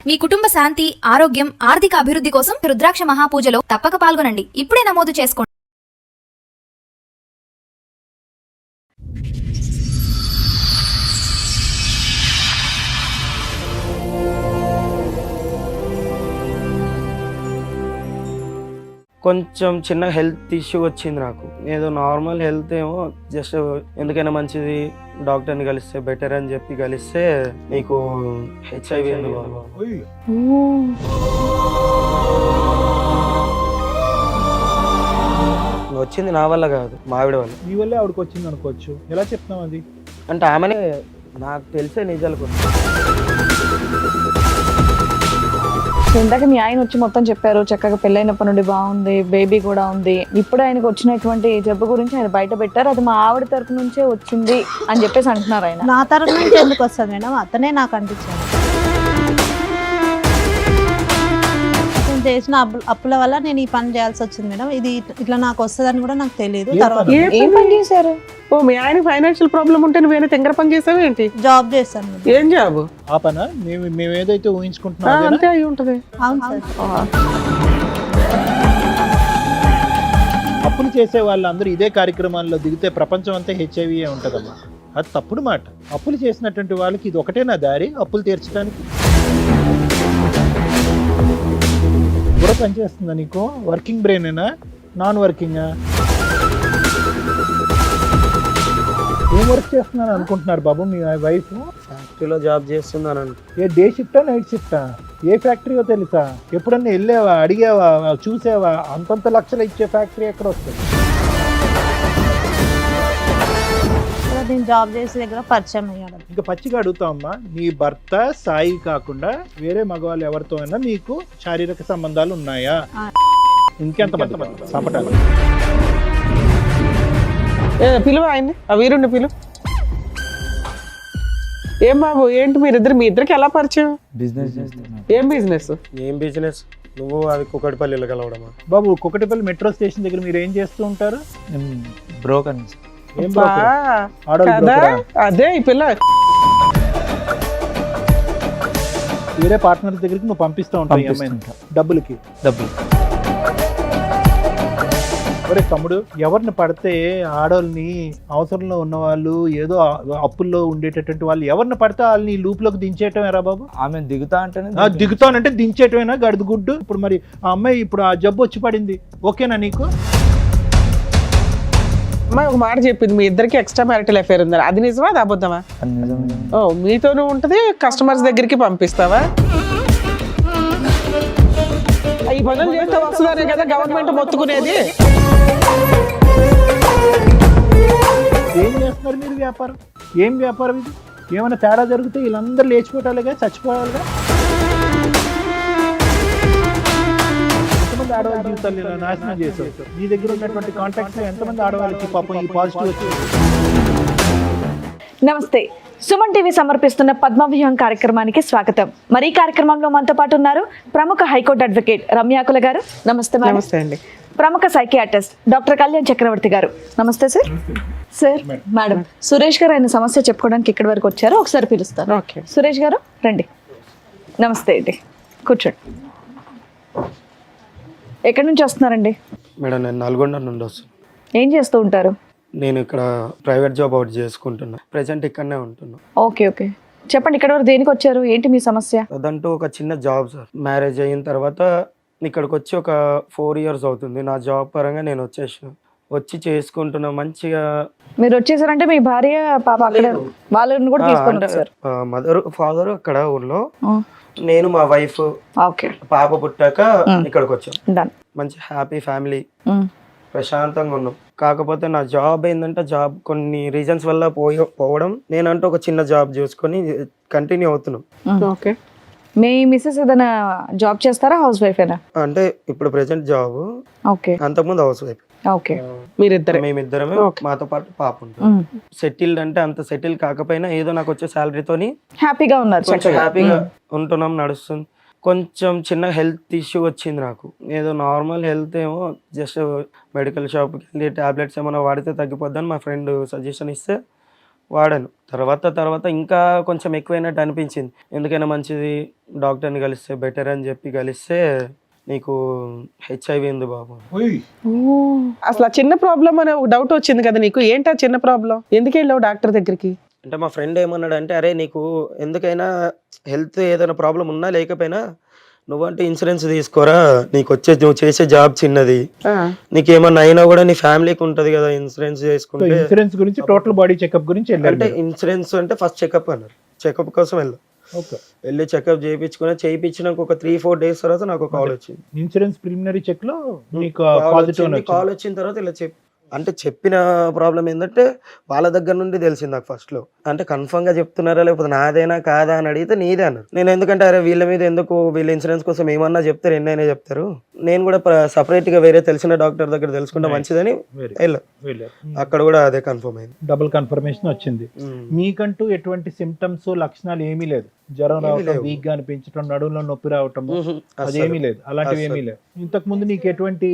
మీ కుటుంబ శాంతి, ఆరోగ్యం, ఆర్థిక అభివృద్ధి కోసం రుద్రాక్ష మహాపూజలో తప్పక పాల్గొనండి. ఇప్పుడే నమోదు చేసుకోండి. కొంచెం చిన్న హెల్త్ ఇష్యూ వచ్చింది నాకు. ఏదో నార్మల్ హెల్త్ ఏమో జస్ట్ ఎందుకైనా మంచిది డాక్టర్ని కలిస్తే బెటర్ అని చెప్పి కలిస్తే నీకు హెచ్ఐవి ఉంది బాబు. వచ్చింది నా వల్ల కాదు, మా ఆవిడ వల్ల. మీ వల్లే ఆవిడకి వచ్చింది అనుకోవచ్చు. ఎలా చెప్తున్నాం అది? అంటే ఆమెనే నాకు తెలిసే నిజాలు కొన్ని. ఇందాక మీ ఆయన వచ్చి మొత్తం చెప్పారు, చక్కగా పెళ్ళైనప్పటి నుండి బాగుంది, బేబీ కూడా ఉంది. ఇప్పుడు ఆయనకు వచ్చినటువంటి జబ్బు గురించి ఆయన బయట పెట్టారు, అది మా ఆవిడ తరపు నుంచే వచ్చింది అని చెప్పేసి అంటున్నారు. ఆయన నా తరపు నుంచి ఎందుకు వస్తుంది మేడం? అతనే నాకు అంటించాడు. నేను చేసిన అప్పుల వల్ల నేను ఈ పని చేయాల్సి వచ్చింది మేడం. ఇది ఇట్లా నాకు వస్తుందని కూడా నాకు తెలియదు. తర్వాత ఏం పని చేశారు? ఓ మీ ఆయన ఫైనాన్షియల్ ప్రాబ్లం ఉంటే నువ్వేనా తింగర పని చేసావు ఏంటి? జాబ్ చేస్తాను మేడం. ఏం జాబ్? ఆ పనా మేము ఏదైతే ఊహించుకుంటున్నాం అంతే అయి ఉంటది. అవును సార్. అప్పులు చేసే వాళ్ళందరూ ఇదే కార్యక్రమాల్లో దిగితే ప్రపంచం అంతా హెచ్ఐవి ఉంటదమ్మా. అది తప్పుడు మాట. అప్పులు చేసినటువంటి వాళ్ళకి ఇది ఒకటేనా దారి అప్పులు తీర్చడానికి? కూడా పనిచేస్తుందా నీకు? వర్కింగ్ బ్రెయినేనా, నాన్ వర్కింగా? ఏం వర్క్ చేస్తున్నాను అనుకుంటున్నారు బాబు మీ వైఫ్? ఫ్యాక్టరీలో జాబ్ చేస్తున్నాను. ఏ డే షిఫ్టా నైట్ షిఫ్టా? ఏ ఫ్యాక్టరీయో తెలుసా? ఎప్పుడన్నా వెళ్ళావా, అడిగావా, చూసావా? అంతంత లక్షలు ఇచ్చే ఫ్యాక్టరీ ఎక్కడ వస్తుంది? నేను జాబ్ చేసే దగ్గర పరిచయం అయ్యాడు. ఇంకా పచ్చిగా అడుగుతామమ్మా, నీ భర్త సాయి కాకుండా వేరే మగవాళ్ళు ఎవరితో అయినా మీకు శారీరక సంబంధాలు ఉన్నాయా? ఇంకెంత మంది సంపటాలు? పిలువ ఆయన్ని, ఆ వీరుణ్ణి పిలువ. ఏం బాబు ఏంటి మీ ఇద్దరికి ఎలా పరిచయం? బిజినెస్ చేస్తున్నా. ఏం బిజినెస్? ఏం బిజినెస్? నువ్వు అది కుకటిపల్లిలో కలవడమా? బాబు కుకటిపల్లి మెట్రో స్టేషన్ దగ్గర మీరు ఏం చేస్తూ ఉంటారు? బ్రోకర్. ఏం broker? ఆడవాళ్ళ broker ఆ? అదే ఈ పిల్ల వేరే పార్ట్నర్ దగ్గరికి నువ్వు పంపిస్తూ ఉంటావు డబ్బులకి. డబ్బులు. ఒరే తమ్ముడు, ఎవరిని పడితే ఆడవాళ్ళని, అవసరంలో ఉన్న వాళ్ళు, ఏదో అప్పుల్లో ఉండేటటువంటి వాళ్ళు ఎవరిని పడితే వాళ్ళని లూప్లోకి దించేయటం ఎరా బాబు? ఆమె దిగుతా అంటేనే దిగుతానంటే దించేయటమేనా గడుదు గుడ్డు? ఇప్పుడు మరి ఆ అమ్మాయి ఇప్పుడు ఆ జబ్బు వచ్చి పడింది, ఓకేనా నీకు? అమ్మాయి ఒక మాట చెప్పింది, మీ ఇద్దరికి ఎక్స్ట్రా మ్యారిటల్ అఫేర్ ఉందని. అది నిజమా, అది అబద్ధమా? ఓ మీతోనూ ఉంటది, కస్టమర్స్ దగ్గరికి పంపిస్తావా? ఈ పనులు చేస్తే వస్తుందనే కదా గవర్నమెంట్ మొత్తుకునేది. ఏం చేస్తున్నారు మీరు వ్యాపారం? ఏం వ్యాపారం ఇది? ఏమైనా తేడా జరిగితే వీళ్ళందరూ లేచిపోవటాలుగా, చచ్చిపోవాలిగా. ఎంతమంది ఆడవాళ్ళ జీవితాలు ఇలా నాశనం చేశారు? మీ దగ్గర ఉన్నటువంటి కాంటాక్ట్స్ ఎంతమంది ఆడవాళ్ళకి పాపం ఈ పాజిటివ్ వచ్చింది? నమస్తే, సుమన్ టీవీ సమర్పిస్తున్న పద్మవ్యూహం కార్యక్రమానికి స్వాగతం. మరి ఈ కార్యక్రమంలో మనతో పాటు ఉన్నారు ప్రముఖ హైకోర్టు అడ్వకేట్ రమ్యాకుల గారు. నమస్తే మేడం. నమస్తే అండి. ప్రముఖ సైకియాట్రిస్ట్ డాక్టర్ కళ్యాణ్ చక్రవర్తి గారు. నమస్తే సార్. సార్ మేడం సురేష్ గారు ఆయన సమస్య చెప్పుకోవడానికి ఇక్కడి వరకు వచ్చారు, ఒకసారి పిలుస్తారు. ఓకే సురేష్ గారు రండి. నమస్తే అండి, కూర్చోండి. ఎక్కడి నుంచి వస్తున్నారండి? మేడం నేను నల్గొండ నుండి వస్తున్నాను. ఏం చేస్తూ ఉంటారు? నేను ఇక్కడ ప్రైవేట్ జాబ్ అవుట్ చేసుకుంటున్నా. ప్రెసెంట్ ఇక్కడనే ఉంటున్నా. ఓకే ఓకే, చెప్పండి ఇక్కడి వరకు దేనికి వచ్చారు, ఏంటి మీ సమస్య? అదంటూ ఒక చిన్న జాబ్ సార్. మ్యారేజ్ అయిన తర్వాత ఇక్కడికి వచ్చి ఒక 4 years అవుతుంది. నా జాబ్ పరంగా నేను వచ్చి చేసుకుంటున్నా మంచిగా. మీరు వచ్చేసారంటే మీ భార్య పాప అక్కడ వాళ్ళని కూడా తీసుకొని వచ్చారు? మదర్ ఫాదర్ అక్కడ ఊర్లో, నేను మా వైఫ్, ఓకే, పాప పుట్టాక ఇక్కడికి వచ్చాం. డన్. మంచి హ్యాపీ ఫ్యామిలీ, ప్రశాంతంగా ఉన్నాం. కాకపోతే నా జాబ్ ఏంటంటే జాబ్ కొన్ని రీజన్స్ వల్ల పోవడం, నేనంటూ ఒక చిన్న జాబ్ చూసుకొని కంటిన్యూ అవుతున్నాం. ఓకే, మీ మిస్సెస్ ఏదైనా జాబ్ చేస్తారా, హౌస్ వైఫ్ ఏనా? అంటే ఇప్పుడు ప్రెసెంట్ జాబ్, ఓకే, అంతకుముందు హౌస్ వైఫ్. ఓకే, మీరిద్దరే? మేమిద్దరమే, మాతో పాటు పాప ఉంటుంది. సెటిల్డ్ అంటే అంత సెటిల్ కాకపోయినా ఏదో నాకు వచ్చే శాలరీతోని హ్యాపీగా ఉన్నారు, హ్యాపీగా ఉంటున్నాం, నడుస్తుంది. కొంచెం చిన్న హెల్త్ ఇష్యూ వచ్చింది నాకు. ఏదో నార్మల్ హెల్త్ ఏమో జస్ట్ మెడికల్ షాప్కి వెళ్ళి టాబ్లెట్స్ ఏమైనా వాడితే తగ్గిపోద్దని మా ఫ్రెండ్ సజెషన్ ఇస్తే వాడాను. తర్వాత ఇంకా కొంచెం ఎక్కువైనట్టు అనిపించింది. ఎందుకైనా మంచిది డాక్టర్ని కలిస్తే బెటర్ అని చెప్పి కలిస్తే నీకు హెచ్ఐవి ఉంది బాబు. అసలు ఆ చిన్న ప్రాబ్లం అనే ఒక డౌట్ వచ్చింది కదా నీకు, ఏంటి ఆ చిన్న ప్రాబ్లం, ఎందుకు వెళ్ళావు డాక్టర్ దగ్గరికి? అంటే మా ఫ్రెండ్ ఏమన్నాడంటే, అరే నీకు ఎందుకైనా హెల్త్ ఏదైనా ప్రాబ్లం ఉన్నా లేకపోయినా నువ్వంటే ఇన్సూరెన్స్ తీసుకోరా, నువ్వు చేసే జాబ్ చిన్నది, నీకేమన్నా అయినా కూడా నీ ఫ్యామిలీకి ఉంటది కదా ఇన్సూరెన్స్ చేసుకుంటే. ఇన్సూరెన్స్ గురించి టోటల్ బాడీ చెకప్ గురించి వెళ్ళారు అంటే ఇన్సూరెన్స్ అంటే ఫస్ట్ చెకప్ అన్నారు, చెకప్ కోసం వెళ్ళాం. ఓకే. వెళ్ళి చెకప్ చేయించినాక ఒక 3-4 డేస్ తర్వాత నాకు కాల్ వచ్చింది. ఇన్సూరెన్స్ ప్రిలిమినరీ చెక్ లో మీకు పాజిటివ్ కాల్ వచ్చిన తర్వాత ఇలా అంటే చెప్పిన ప్రాబ్లం ఏంటంటే వాళ్ళ దగ్గర నుండి తెలిసింది నాకు ఫస్ట్ లో. అంటే కన్ఫర్మ్ గా చెప్తున్నారా లేకపోతే నాదేనా కాదా అని అడిగితే నీదే అన్నారు. నేను ఎందుకంటే అరే వీళ్ళ మీద ఎందుకు, వీళ్ళ ఇన్సూరెన్స్ కోసం ఏమన్నా చెప్తారు, ఎన్నైనా చెప్తారు, నేను కూడా సపరేట్ గా వేరే తెలిసిన డాక్టర్ దగ్గర తెలుసుకుంటే మంచిదని వెళ్ళా. అక్కడ కూడా అదే కన్ఫర్మ్ అయింది, డబుల్ కన్ఫర్మేషన్ వచ్చింది. మీకంటూ ఎటువంటి సిమ్టమ్స్ లక్షణాలు ఏమీ లేదు, జ్వరం రావటం, వీక్ గా అనిపించడం, నడుములో నొప్పి రావటం అదేమీ లేదు, అలాంటివి ఏమీ లేదు. ఇంతకు ముందు నీకు ఎటువంటి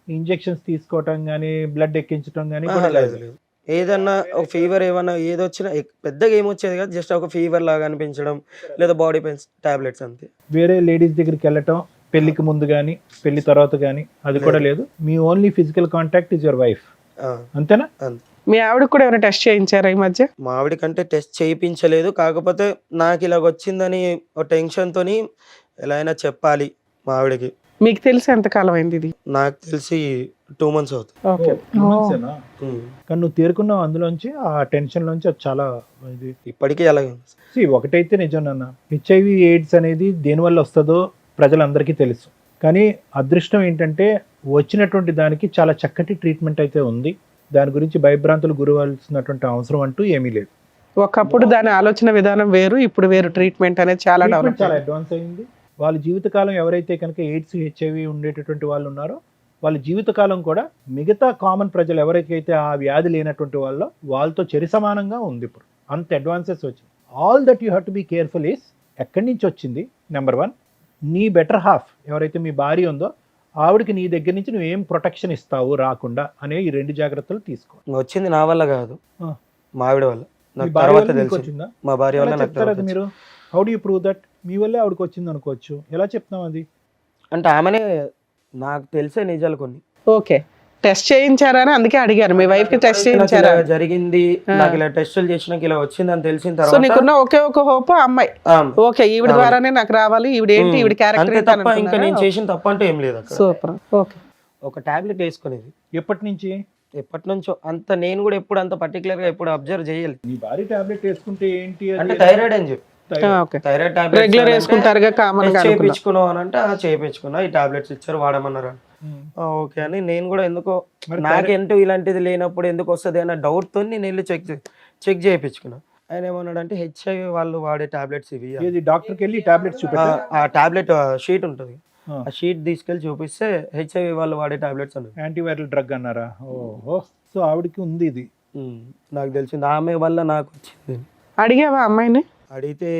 ఇంజెక్షన్స్ తీసుకోవటం గానీ బ్లడ్ ఎక్కించడం గానీ కూడా లేదు? ఏదన్నా ఒక ఫీవర్ ఏమన్నా ఏదొచ్చినా పెద్దగా ఏమొచ్చేది కాదు, జస్ట్ ఒక ఫీవర్ లాగా అనిపించడం లేదా బాడీ పెయిన్స్ టాబ్లెట్స్ అంతే. వేరే లేడీస్ దగ్గరికి వెళ్ళటం పెళ్లికి ముందు గానీ పెళ్లి తర్వాత గానీ అది కూడా లేదు. మీ only physical contact is your wife, అంతేనా? మీ ఆవిడకి కూడా ఏమైనా టెస్ట్ చేయించారా ఈ మధ్య? మా ఆవిడకంటే టెస్ట్ చేయించలేదు, కాకపోతే నాకు ఇలాగ వచ్చిందని ఒక టెన్షన్ తోని ఎలా అయినా చెప్పాలి మా ఆవిడకి. మీకు తెలిసి ఎంతకాలం అయింది ఇది? నాకు తెలిసి 2 months అవుతుంది. ఓకే. కానీ నువ్వు తేరుకున్నావు అందులోంచి, ఆ టెన్షన్ లోంచి. అది చాలా ఇది ఇప్పటికీ అలాగే ఉంది. ఒకటైతే నిజం నాన్న, హెచ్ఐవి ఎయిడ్స్ అనేది దేనివల్ల వస్తుందో ప్రజలందరికీ తెలుసు. కానీ అదృష్టం ఏంటంటే వచ్చినటువంటి దానికి చాలా చక్కటి ట్రీట్మెంట్ అయితే ఉంది. దాని గురించి భయభ్రాంతులు గురవలసినటువంటి అవసరం అంటూ ఏమీ లేదు. ఒకప్పుడు దాని ఆలోచన విధానం వేరు, ఇప్పుడు వేరు. ట్రీట్మెంట్ అనేది చాలా డెవలప్, చాలా అడ్వాన్స్ అయింది. వాళ్ళ జీవితకాలం ఎవరైతే కనుక ఎయిడ్స్ హెచ్ఐవి ఉండేటటువంటి వాళ్ళు ఉన్నారో వాళ్ళ జీవితకాలం కూడా మిగతా కామన్ ప్రజలు ఎవరికైతే ఆ వ్యాధి లేనటువంటి వాళ్ళతో చెరి సమానంగా ఉంది. ఇప్పుడు అంత అడ్వాన్సెస్ వచ్చింది. All that you have to be careful is ఎక్కడి నుంచి వచ్చింది. నెంబర్ 1, నీ బెటర్ హాఫ్ ఎవరైతే మీ భార్య ఉందో ఆవిడకి నీ దగ్గర నుంచి నువ్వు ఏం ప్రొటెక్షన్ ఇస్తావు రాకుండా అనే ఈ 2 జాగ్రత్తలు తీసుకో. వచ్చింది నా వల్ల కాదు, మా ఆవిడ వల్ల. మీ నాకు భార్య తర్వాత వల్ల మీకు తెలిసింది, వచ్చిందా? మా భార్య వల్ల ఎలా నాకు చెప్తారు తర్వాత అది మీరు? How do you prove that? మీ వల్లే ఆవిడకి వచ్చింది అనుకోవచ్చు, ఎలా చెప్తాం అది? అంటే ఆమెనే నాకు తెలిసే నిజాలు కొన్ని. ఓకే. టెస్ట్ చేయించారని అందుకే అడిగారు, మీ వైఫ్ కి టెస్ట్ చేయించారా? నాకు ఇలా జరిగింది, నాకు ఇలా టెస్టులు చేసినాక ఇలా వచ్చింది అని తెలిసిన సో తర్వాత నీకున్న ఒకే ఒక హోప్ అమ్మాయి. ఓకే, ఈవిడ ద్వారానే నాకు రావాలి, ఈవిడ ఏంటి, ఈవిడ అంతే క్యారెక్టర్ తప్ప ఇంకా నేను చేసిన తప్ప అంటే ఏం లేదు అక్కడ. సూపర్. ఓకే. ఒక టాబ్లెట్ వేసుకునేది ఎప్పటి నుంచి? ఎప్పటి నుంచో. అంత నేను కూడా ఎప్పుడు అంత పర్టికులర్ గా ఎప్పుడు అబ్జర్వ్ చేయలేదు. నీ భార్య టాబ్లెట్ వేసుకుంటే ఏంటి అంటే థైరాయిడ్ అని చెప్పి, ఓకే. థైరాయిడ్ రెగ్యులర్ వేసుకుంటారుగా కామన్ గా. చేయించుకున్నావు అని అంటే చేయించుకున్నా, ఈ టాబ్లెట్స్ ఇచ్చారు వాడమన్నారు. ఓకే అని నేను కూడా ఎందుకో నాకేంటో ఇలాంటిది లేనప్పుడు ఎందుకు వస్తుంది అన్న డౌట్ తో నేను వెళ్ళి చెక్ చేయించుకున్నా. ఆయన ఏమన్నాడు అంటే హెచ్ఐవి వాళ్ళు వాడే టాబ్లెట్స్ ఇవి. డాక్టర్కి వెళ్ళి టాబ్లెట్స్ చూపెట్టా? ఆ టాబ్లెట్ షీట్ ఉంటుంది, ఆ షీట్ తీసుకెళ్ళి చూపిస్తే హెచ్ఐవి వాళ్ళు వాడే టాబ్లెట్స్ అన్నారు. యాంటీవైరల్ డ్రగ్ అన్నారా? ఓహో, సో ఆవిడకి ఉంది ఇది. నాకు తెలిసింది, ఆమె వల్ల నాకు వచ్చింది. అడిగావా అమ్మాయిని? అడిగితే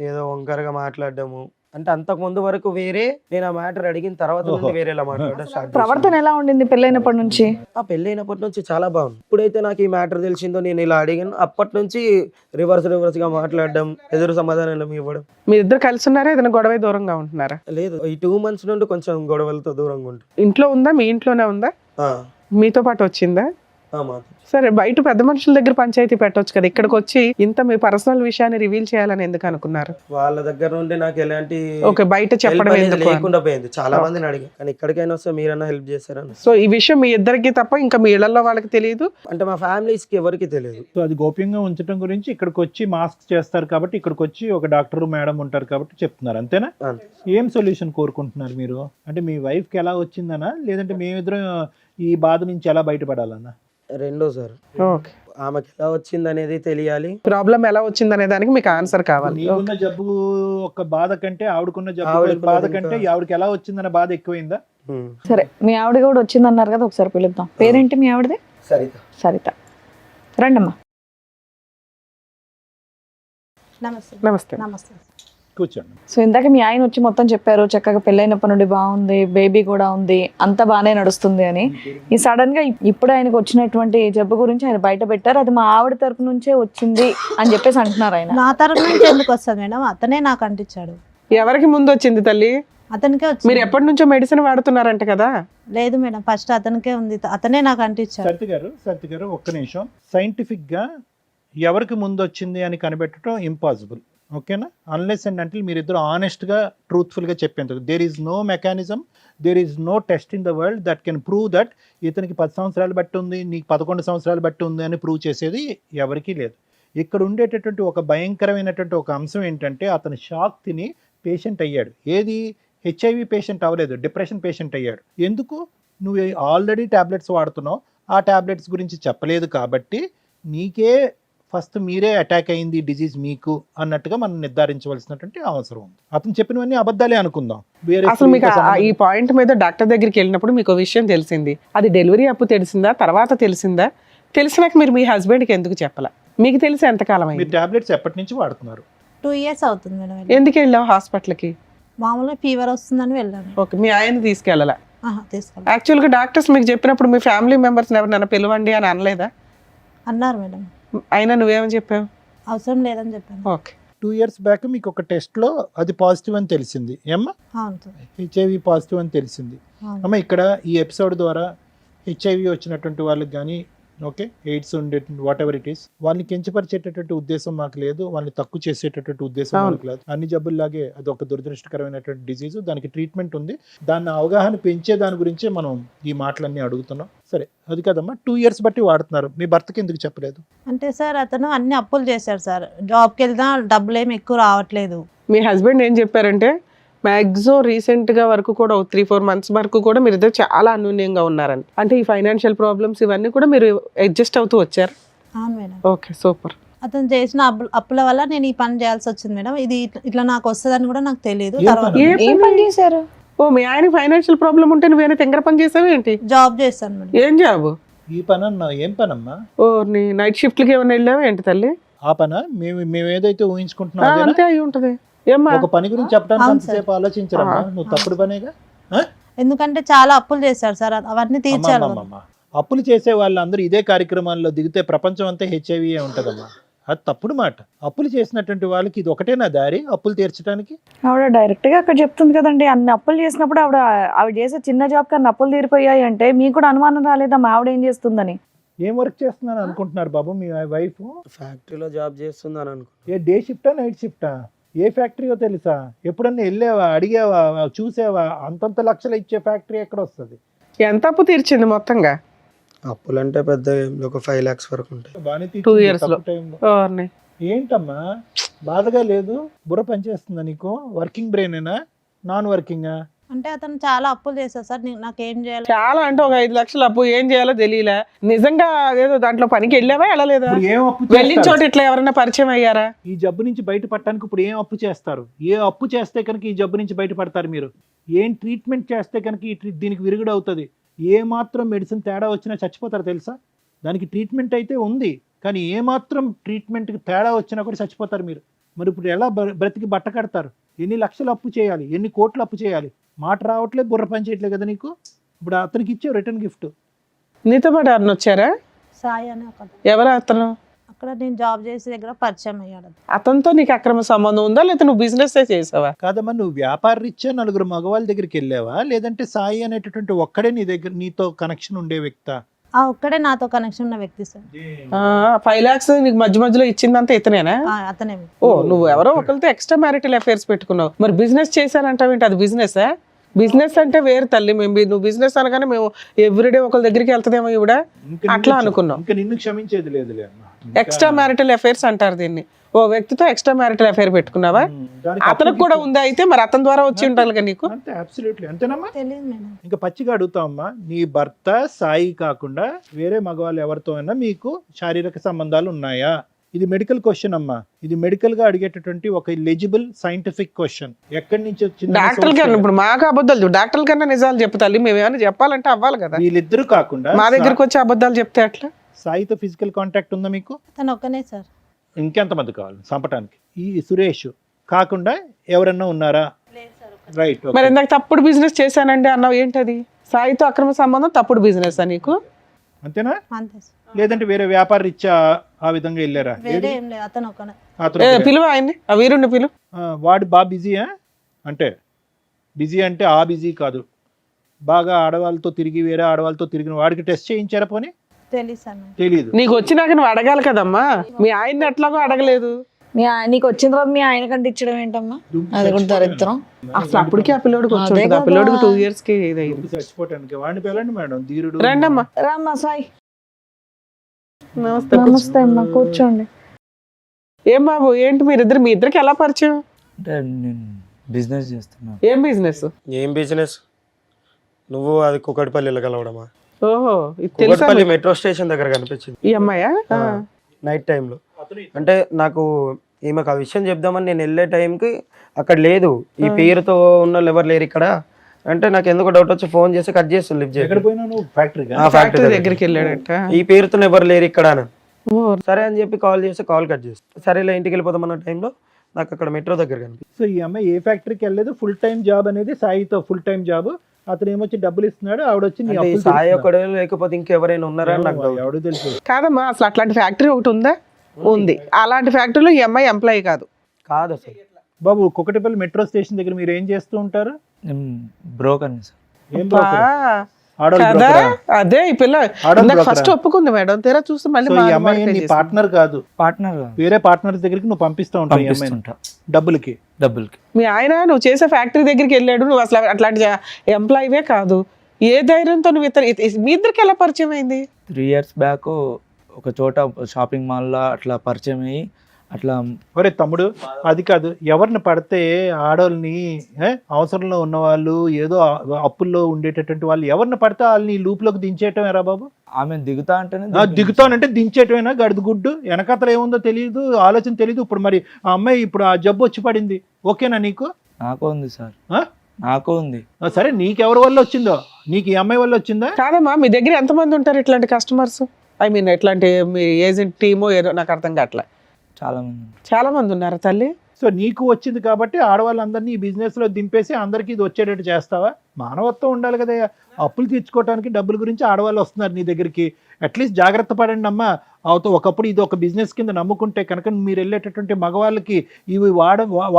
ఏదో వంకరగా మాట్లాడడము, అంటే అంతకు ముందు వరకు వేరే, నేను ఆ మ్యాటర్ అడిగిన తర్వాత నుండి వేరేలా మాట్లాడడం స్టార్ట్. ప్రవర్తన ఎలా ఉండింది పెళ్ళైనప్పటి నుంచి? ఆ పెళ్ళైనప్పటి నుంచి చాలా బాగుంది. ఇప్పుడైతే నాకు ఈ మ్యాటర్ తెలిసిందో నేను ఇలా అడిగాను, అప్పటి నుంచి రివర్స్ గా మాట్లాడడం, ఎదురు సమాధానం ఇవ్వడం. మీ ఇద్దరు కలిసి ఉన్నారా, ఏదైనా గొడవ దూరంగా ఉంటున్నారా? లేదు, ఈ 2 months నుండి కొంచెం గొడవలతో దూరంగా ఉంటుంది. ఇంట్లో ఉందా, మీ ఇంట్లోనే ఉందా, మీతో పాటు వచ్చిందా? సరే, బయట పెద్ద మనుషుల దగ్గర పంచాయతీ పెట్టొచ్చు కదా, ఇక్కడికి వచ్చి ఇంత మీ పర్సనల్ విషయాన్ని రివీల్ చేయాలని ఎందుకు అనుకున్నారు? వాళ్ళ దగ్గర నుండి నాకు ఎలాంటి బయట చెప్పడం లేకుండా పోయింది. చాలా మందిని అడిగా, కానీ ఇక్కడికైనా వస్తే మీరన్నా హెల్ప్ చేస్తారని. సో ఈ విషయం మీ ఇద్దరికి తప్ప ఇంకా మీ ఇళ్లలో వాళ్ళకి తెలియదు, అంటే మా ఫ్యామిలీస్ కి ఎవరికి తెలియదు. సో అది గోప్యంగా ఉంచడం గురించి ఇక్కడికి వచ్చి మాస్క్ చేస్తారు కాబట్టి, ఇక్కడికి వచ్చి ఒక డాక్టర్ మేడం ఉంటారు కాబట్టి చెప్తున్నారు, అంతేనా? ఏం సొల్యూషన్ కోరుకుంటున్నారు మీరు? అంటే మీ వైఫ్ కి ఎలా వచ్చిందనా, లేదంటే మేమిద్దరం ఈ బాధ నుంచి ఎలా బయటపడాలన్నా? రెండో సార్, ఆమెకి ఎలా వచ్చింది అనేది తెలియాలి, ప్రాబ్లం ఎలా వచ్చింది అనే దానికి మీకు ఆన్సర్ కావాలి. నీకున్న జబ్బు ఒక బాధ కంటే ఆవిడకున్న జబ్బు బాధ కంటే ఆవిడకి ఎలా వచ్చిందన్న బాధ ఎక్కువైందా? సరే, మీ ఆవిడ కూడా వచ్చింది అన్నారు కదా, ఒకసారి పిలుద్దాం. పేరేంటి మీ ఆవిడది? సరిత. సరిత, రండమ్మా. నమస్తే. నమస్తే. నమస్తే. కూర్చోండి. సో ఇందాక మీ ఆయన వచ్చి మొత్తం చెప్పారు చక్కగా పెళ్ళైనప్పటి నుండి బాగుంది, బేబీ కూడా ఉంది, అంత బాగానే నడుస్తుంది అని. ఈ సడన్ గా ఇప్పుడు ఆయనకు వచ్చినటువంటి జబ్బు గురించి ఆయన బయట పెట్టారు, అది మా ఆవిడ తరపు నుంచే వచ్చింది అని చెప్పేసి అంటున్నారు ఆయన. నా తరపు నుంచి ఎందుకు వస్తుంది మేడం? అతనే నాకు అంటించాడు. ఎవరికి ముందు వచ్చింది తల్లి? అతనికే మీరు వచ్చింది. ఎప్పటి నుంచో మెడిసిన్ వాడుతున్నారంట కదా? లేదు మేడం, ఫస్ట్ అతనికే ఉంది, అతనే నాకు అంటించాడు. సత్య గారు ఒక్క నిమిషం. సైంటిఫిక్ గా ఎవరికి ముందు వచ్చింది అని కనిపెట్టడం ఇంపాసిబుల్. ఓకేనా? అన్లెస్ అండ్ అంటే మీరిద్దరు ఆనెస్ట్గా ట్రూత్ఫుల్గా చెప్పేందుకు there is no mechanism, there is no test in the world that can prove that ఇతనికి 10 సంవత్సరాలు బట్టి ఉంది, నీకు 11 సంవత్సరాలు బట్టి ఉంది అని ప్రూవ్ చేసేది ఎవరికీ లేదు. ఇక్కడ ఉండేటటువంటి ఒక భయంకరమైనటువంటి ఒక అంశం ఏంటంటే అతను షాక్ తిని పేషెంట్ అయ్యాడు. ఏది? హెచ్ఐవి పేషెంట్ అవ్వలేదు, డిప్రెషన్ పేషెంట్ అయ్యాడు. ఎందుకు? నువ్వు ఆల్రెడీ ట్యాబ్లెట్స్ వాడుతున్నావు, ఆ ట్యాబ్లెట్స్ గురించి చెప్పలేదు కాబట్టి నీకే ఫస్ట్ మీరే అటాక్ అయింది డిజీజ్ మీకు అన్నట్టుగా మనం నిర్ధారించవలసినటువంటి అవసరం ఉంది. అతను చెప్పినవన్నీ అబద్ధాలే అనుకుందాం. వేరే అసలు మీకు ఈ పాయింట్ మీద డాక్టర్ దగ్గరికి వెళ్ళినప్పుడు మీకు ఒక విషయం తెలిసింది, అది డెలివరీ అప్పుడు తెలిసిందా, తర్వాత తెలిసిందా? తెలిసినాక మీరు మీ హస్బెండ్కి ఎందుకు చెప్పాల? మీకు తెలిసి ఎంతకాలం మీరు అయింది? ట్యాబ్లెట్స్ ఎప్పటి నుంచి వాడుతున్నారు? 2 years అవుతుంది మేడం. ఎందుకు వెళ్ళావు హాస్పిటల్కి? మామూలుగా ఫీవర్ వస్తుందని వెళ్ళాను. ఓకే, మీ ఆయన తీసుకెళ్ళాలా? తీసుకెళ్ళి యాక్చువల్గా డాక్టర్స్ మీకు చెప్పినప్పుడు మీ ఫ్యామిలీ మెంబర్స్ ఎవరినైనా పిలవండి అని అనలేదా? అన్నారు మేడం. అయినా నువ్వేమని చెప్పావు? అవసరం లేదని చెప్పాను. ఓకే. 2 years బ్యాక్ మీకు ఒక టెస్ట్లో అది పాజిటివ్ అని తెలిసింది. ఏమ్మా? అవును సార్. హెచ్ఐవి పాజిటివ్ అని తెలిసింది. అవును. అమ్మ ఇక్కడ ఈ ఎపిసోడ్ ద్వారా హెచ్ఐవి వచ్చినటువంటి వాళ్ళకి కానీ ఓకే ఎయిడ్స్ ఉండే వాట్ ఎవర్ ఇట్ ఈస్ వాళ్ళని కించపరిచేటటువంటి ఉద్దేశం మాకు లేదు, వాళ్ళని తక్కువ చేసేటటువంటి ఉద్దేశం మాకు లేదు. అన్ని జబ్బుల్లాగే అది ఒక దురదృష్టకరమైనటువంటి డిజీజ్, దానికి ట్రీట్మెంట్ ఉంది. దాన్ని అవగాహన పెంచే దాని గురించే మనం ఈ మాటలన్నీ అడుగుతున్నాం. సరే అది కదమ్మా, 2 years బట్టి వాడుతున్నారు, మీ భర్తకి ఎందుకు చెప్పలేదు? అంటే సార్ అతను అన్ని అప్పులు చేశాడు సార్, జాబ్కి వెళ్తా డబ్బులు ఏమి ఎక్కువ రావట్లేదు. మీ హస్బెండ్ ఏం చెప్పారంటే మ్యాక్సిమం రీసెంట్గా వరకు కూడా 3-4 months వరకు కూడా మీరు ఇద్దరు చాలా అన్యోన్యంగా ఉన్నారని, అంటే ఈ ఫైనాన్షియల్ ప్రాబ్లమ్స్ ఇవన్నీ కూడా మీరు అడ్జస్ట్ అవుతూ వచ్చారు. అవును మేడం. Okay, super. అతను చేసిన అప్పుల వల్ల నేను ఈ పని చేయాల్సి వచ్చింది మేడం. ఇది ఇట్లా నాకు వస్తుందని కూడా నాకు తెలియదు. ఏ తర్వాత పని? ఏం పని చేశారు? ఓ మీ ఆయన ఫైనాన్షియల్ ప్రాబ్లం ఉంటే నువ్వేనా తింగర పని చేసావు ఏంటి? జాబ్ చేస్తాను మేడం. ఏం జాబు? ఈ పని అన్నా ఏం పనమ్మా? ఓ నీ నైట్ షిఫ్ట్లకి ఏమైనా వెళ్ళావా ఏంటి తల్లి? ఆ పనా? మేము ఏదైతే ఊహించుకుంటున్నాం అదేనా? అంతే అయి ఉంటది. ఏమ్మా ఒక పని గురించి చెప్పడానికి అవును అంతసేపు ఆలోచించరమ్మా, నువ్వు తప్పుడు పనేగా. ఎందుకంటే చాలా అప్పులు చేశాడు సార్, అవన్నీ తీర్చాలి కదా. అమ్మమ్మమ్మ. అప్పులు చేసే వాళ్ళందరూ ఇదే కార్యక్రమాల్లో దిగితే ప్రపంచం అంతా హెచ్ఐవి ఉంటదమ్మా. అది తప్పుడు మాట. అప్పులు చేసినటువంటి వాళ్ళకి ఇది ఒకటేనా దారి అప్పులు తీర్చడానికి? ఆవిడ డైరెక్ట్ గా అక్కడ చెప్తుంది కదండి, అన్ని అప్పులు చేసినప్పుడు ఆవిడ చేసే చిన్న జాబ్ కన్నా అప్పులు తీరిపోయాయి అంటే మీకు కూడా అనుమానం రాలేదా మా ఆవిడ ఏం చేస్తుందని? ఏం వర్క్ చేస్తున్నాను అనుకుంటున్నారు బాబు మీ వైఫ్? ఫ్యాక్టరీలో జాబ్ చేస్తుందని అనుకో. ఏ డే షిఫ్టా నైట్ షిఫ్టా? ఏ ఫ్యాక్టరీయో తెలుసా? ఎప్పుడన్నా వెళ్ళావా, అడిగావా, చూసావా? అంతంత లక్షలు ఇచ్చే ఫ్యాక్టరీ ఎక్కడ వస్తుంది? ఎంత అప్పు తీర్చింది మొత్తంగా? అప్పులంటే పెద్ద ఏం లేవు, ఒక 5 lakhs వరకు ఉంటాయి. బాగానే 2 తీర్చింది years లో. తక్కువ టైంలో. ఓర్ని. ఏంటమ్మా బాధగా లేదు? బుర్ర పనిచేస్తుందా నీకు? వర్కింగ్ బ్రెయినేనా, నాన్ వర్కింగా? అంటే అతను చాలా అప్పులు చేశాడు సార్, నాకేం చేయాలి? చాలా అంటే ఒక 5 లక్షలు అప్పు ఏం చేయాలో తెలియలే. నిజంగా ఏదో దాంట్లో పనికి వెళ్ళావా వెళ్ళలేదా? ఇప్పుడు ఏం అప్పు వెళ్ళిన చేస్తారు? చోట ఇట్లా ఎవరైనా పరిచయం అయ్యారా? ఈ జబ్బు నుంచి బయటపడటానికి ఇప్పుడు ఏం అప్పు చేస్తారు? ఏ అప్పు చేస్తే కనుక ఈ జబ్బు నుంచి బయటపడతారు మీరు? ఏం ట్రీట్మెంట్ చేస్తే కనుక దీనికి విరుగుడు అవుతుంది? ఏ మాత్రం మెడిసిన్ తేడా వచ్చినా చచ్చిపోతారు తెలుసా? దానికి ట్రీట్మెంట్ అయితే ఉంది, కానీ ఏ మాత్రం ట్రీట్మెంట్కి తేడా వచ్చినా కూడా చచ్చిపోతారు మీరు. మరి ఇప్పుడు ఎలా బ్రతికి బట్ట కడతారు? ఎన్ని లక్షలు అప్పు చేయాలి, ఎన్ని కోట్లు అప్పు చేయాలి? మాట రావట్లేదు, బుర్ర పని చేయట్లేదు కదా నీకు. ఇప్పుడు అతనికి ఇచ్చే రిటర్న్ గిఫ్ట్. నీతో పాటు ఎవరిని వచ్చారా? సాయి అని ఒక ఎవరు అతను? అక్కడ నేను జాబ్ చేసే దగ్గర పరిచయం అయ్యాడు. అతనితో నీకు అక్రమ సంబంధం ఉందా, లేకపోతే నువ్వు బిజినెస్ చేసావా? కాదమ్మా, నువ్వు వ్యాపార రీత్యా నలుగురు మగవాళ్ళ దగ్గరికి వెళ్ళావా, లేదంటే సాయి అనేటటువంటి ఒక్కడే నీ దగ్గర నీతో కనెక్షన్ ఉండే వ్యక్తా? ఒక్కడే నాతో కనెక్షన్ ఉన్న వ్యక్తి సార్. 5 lakhs నీకు మధ్య మధ్యలో ఇచ్చిందంతా ఇతనేనా? అతనే. ఓ నువ్వు ఎవరో ఒకరితో ఎక్స్ట్రా మ్యారిటల్ అఫైర్స్ పెట్టుకున్నావు. మరి బిజినెస్ చేశానంటావేంటి? అది బిజినెస్? బిజినెస్ అంటే వేరు తల్లి. నువ్వు బిజినెస్ అనగానే మేము ఎవ్రీడే ఒకరి దగ్గరికి వెళ్తాదేమో ఇవిడ అట్లా అనుకున్నాం. ఇంకా నిన్ను క్షమించేది లేదులే అమ్మా. ఎక్స్ట్రా మ్యారిటల్ అఫైర్స్ అంటారు దీన్ని. ఓ వ్యక్తితో ఎక్స్ట్రా మ్యారిటల్ అఫైర్ పెట్టుకున్నావా? అతనికి కూడా ఉందా? అయితే మరి అతని ద్వారా వచ్చి ఉండాలి నీకు. అంతే, అబ్సల్యూట్లీ అంతేనమ్మా. తెలియదు మేడం. ఇంకా పచ్చిగా అడుగుతామమ్మా, నీ భర్త సాయి కాకుండా వేరే మగవాళ్ళు ఎవరితో అయినా మీకు శారీరక సంబంధాలు ఉన్నాయా? ఇది మెడికల్ క్వశ్చన్ అమ్మా. ఇది మెడికల్ గా అడిగేటటువంటి ఒక ఎలిజిబుల్ సైంటిఫిక్ క్వశ్చన్. ఎక్కడి నుంచి వచ్చింది? డాక్టర్ కన్నా ఇప్పుడు మాకు అబద్ధాలు, డాక్టర్ కన్నా నిజాలు చెప్తాలి. మేము ఏమైనా చెప్పాలంటే అవ్వాలి కదా. వీళ్ళిద్దరు కాకుండా మా దగ్గరకు వచ్చి అబద్ధాలు చెప్తే అట్లా? సాయితో ఫిజికల్ కాంటాక్ట్ ఉందా మీకు? తను ఒక్కనే సార్. ఇంకెంతమంది కావాలి చంపటానికి? ఈ సురేష్ కాకుండా ఎవరన్నా ఉన్నారా? రైట్. మరి ఇందాక తప్పుడు బిజినెస్ చేశానండి అన్నావు, ఏంటది? సాయితో అక్రమ సంబంధం తప్పుడు బిజినెస్ నీకు? అంతేనా? అంతే సార్. లేదంటే వేరే వ్యాపార రీత్యా ఆ విధంగా వెళ్ళారా? వేరే ఏం లేదు, అతను ఒకనే. అతను పిలువ ఆయన్ని, ఆ వీరుణ్ణి పిలువ. వాడు బాగా బిజీయా? అంటే బిజీ అంటే ఆ బిజీ కాదు, బాగా ఆడవాళ్ళతో తిరిగి వేరే ఆడవాళ్ళతో తిరిగిన వాడికి టెస్ట్ చేయించారా? పోనీ తెలియదు సార్ నాకు. తెలీదు. నీకు వచ్చినాక నువ్వు అడగాలి కదమ్మా, మీ ఆయన్ని ఎట్లాగో అడగలేదు. నీకు వచ్చిన తర్వాత మీ ఆయన కంటే ఇచ్చడం ఏంటమ్మా? అది కూడా దరిద్రం. అసలు అప్పటికే ఆ పిల్లోడికి వచ్చి ఆ పిల్లోడికి 2 years కి ఇదైంది. చచ్చిపోవటానికి వాడిని పిల్లండి మేడం, ధీరుడు. రండమ్మా. రామ్మా సాయి. నమస్తే. నమస్తే అమ్మా, కూర్చోండి. ఏం బాబు, ఏంటి మీరిద్దరు, మీ ఇద్దరికి ఎలా పరిచయం? అంటే నేను బిజినెస్ చేస్తున్నాను. ఏం బిజినెస్? ఏం బిజినెస్? నువ్వు అది కుకట్పల్లిలో కలవడమా? ఓహో, ఇది తెలుసా కుకట్పల్లి మెట్రో స్టేషన్ దగ్గర కనిపించింది ఈ అమ్మాయా? నైట్ టైంలో. అంటే నాకు ఈమెకు ఆ విషయం చెప్దామని నేను వెళ్ళే టైంకి అక్కడ లేదు, ఈ పేరుతో ఉన్న వాళ్ళు ఎవరు లేరు ఇక్కడ అంటే నాకు ఎందుకు డౌట్ వచ్చి ఫోన్ చేసి కట్ చేస్తుంది లిఫ్ట్ ఎక్కడ చేసి. పోయినా నువ్వు? ఫ్యాక్టరీగా? ఫ్యాక్టరీ దగ్గరికి వెళ్ళాడట. ఈ పేరుతో ఎవరు లేరు ఇక్కడ అని. ఓ, సరే అని చెప్పి కాల్ చేసి కాల్ కట్ చేసి సరేలే ఇంటికి వెళ్ళిపోతామన్న టైంలో నాకు అక్కడ మెట్రో దగ్గర కనిపించింది. సో ఈ అమ్మాయి ఏ ఫ్యాక్టరీకి వెళ్ళలేదు, ఫుల్ టైం జాబ్ అనేది సాయితో ఫుల్ టైం జాబ్. అతను ఏమొచ్చి డబ్బులు ఇస్తున్నాడు, ఆవిడ వచ్చి నీ అంటే ఈ అప్పులు సాయి తీరుస్తున్నాడు. ఒకడే లేకపోతే ఇంకెవరైనా ఉన్నారా అని నాకు డౌట్. ఎవడో తెలుసు. కాదమ్మా, అసలు అట్లాంటి ఫ్యాక్టరీ ఒకటి ఉందా? ఉంది. అలాంటి ఫ్యాక్టరీలో ఈ అమ్మాయి ఎంప్లాయీ కాదు. కాదు అసలు. బాబు, కుకటిపల్లి మెట్రో స్టేషన్ దగ్గర మీరు ఏం చేస్తూ ఉంటారు? నేను బ్రోకర్ని సార్. ఏం బా, broker? ఆడవాళ్ళు కదా broker ఆ? అదే ఈ పిల్ల ఆడవాళ్ళు broker ఫస్ట్ ఆ? ఒప్పుకుంది మేడం, తీరా చూస్తే మళ్ళీ సో ఈ మా అమ్మాయి నీ పార్ట్నర్ కాదు, పార్ట్నర్ వేరే పార్ట్నర్ దగ్గరికి నువ్వు పంపిస్తూ ఉంటావు ఈ అమ్మాయిని పంపిస్తుంటా డబ్బులకి. డబ్బులకి. మీ ఆయన నువ్వు చేసే ఫ్యాక్టరీ దగ్గరికి వెళ్ళాడు, నువ్వు అసలు అట్లాంటి ఎంప్లాయీవే కాదు. ఏ ధైర్యంతో నువ్వు మీ ఇద్దరికి ఎలా పరిచయం అయింది? 3 years బ్యాక్ ఒక చోట షాపింగ్ మాల్లో అట్లా పరిచయం అయ్యి అట్లా. ఒరే తమ్ముడు, అది కాదు, ఎవరిని పడితే ఆడవాళ్ళని అవసరంలో ఉన్న వాళ్ళు, ఏదో అప్పుల్లో ఉండేటటువంటి వాళ్ళు ఎవరిని పడితే వాళ్ళని లూప్లోకి దించేయటం ఎరా బాబు? ఆమె దిగుతా అంటేనే దిగుతానంటే దించేయటమేనా? గడుదు గుడ్డు వెనకతలు ఏముందో తెలియదు, ఆలోచన తెలియదు. ఇప్పుడు మరి ఆ అమ్మాయి ఇప్పుడు ఆ జబ్బు వచ్చి పడింది, ఓకేనా నీకు? నాకు ఉంది సార్, ఆ? నాకు ఉంది. సరే, నీకెవరి వల్ల వచ్చిందో? నీకు ఈ అమ్మాయి వల్ల వచ్చిందా? కాదమ్మా, మీ దగ్గర ఎంతమంది ఉంటారు ఇట్లాంటి కస్టమర్స్? ఐ మీన్ ఇట్లాంటి మీ ఏజెంట్ టీమో ఏదో నాకు అర్థం కావట్లే. చాలా మంది ఉంటారు. చాలా మంది ఉన్నారు తల్లి. సో నీకు వచ్చింది కాబట్టి ఆడవాళ్ళందరినీ ఈ బిజినెస్ లో దింపేసి అందరికీ ఇది వచ్చేటట్టు చేస్తావా? మానవత్వం ఉండాలి కదా. అప్పులు తీర్చుకోవడానికి డబ్బుల గురించి ఆడవాళ్ళు వస్తున్నారు నీ దగ్గరికి. అట్లీస్ట్ జాగ్రత్త పడండి అమ్మా. అవుతో ఒకప్పుడు ఇది ఒక బిజినెస్ కింద నమ్ముకుంటే కనుక మీరు వెళ్ళేటటువంటి మగవాళ్ళకి ఇవి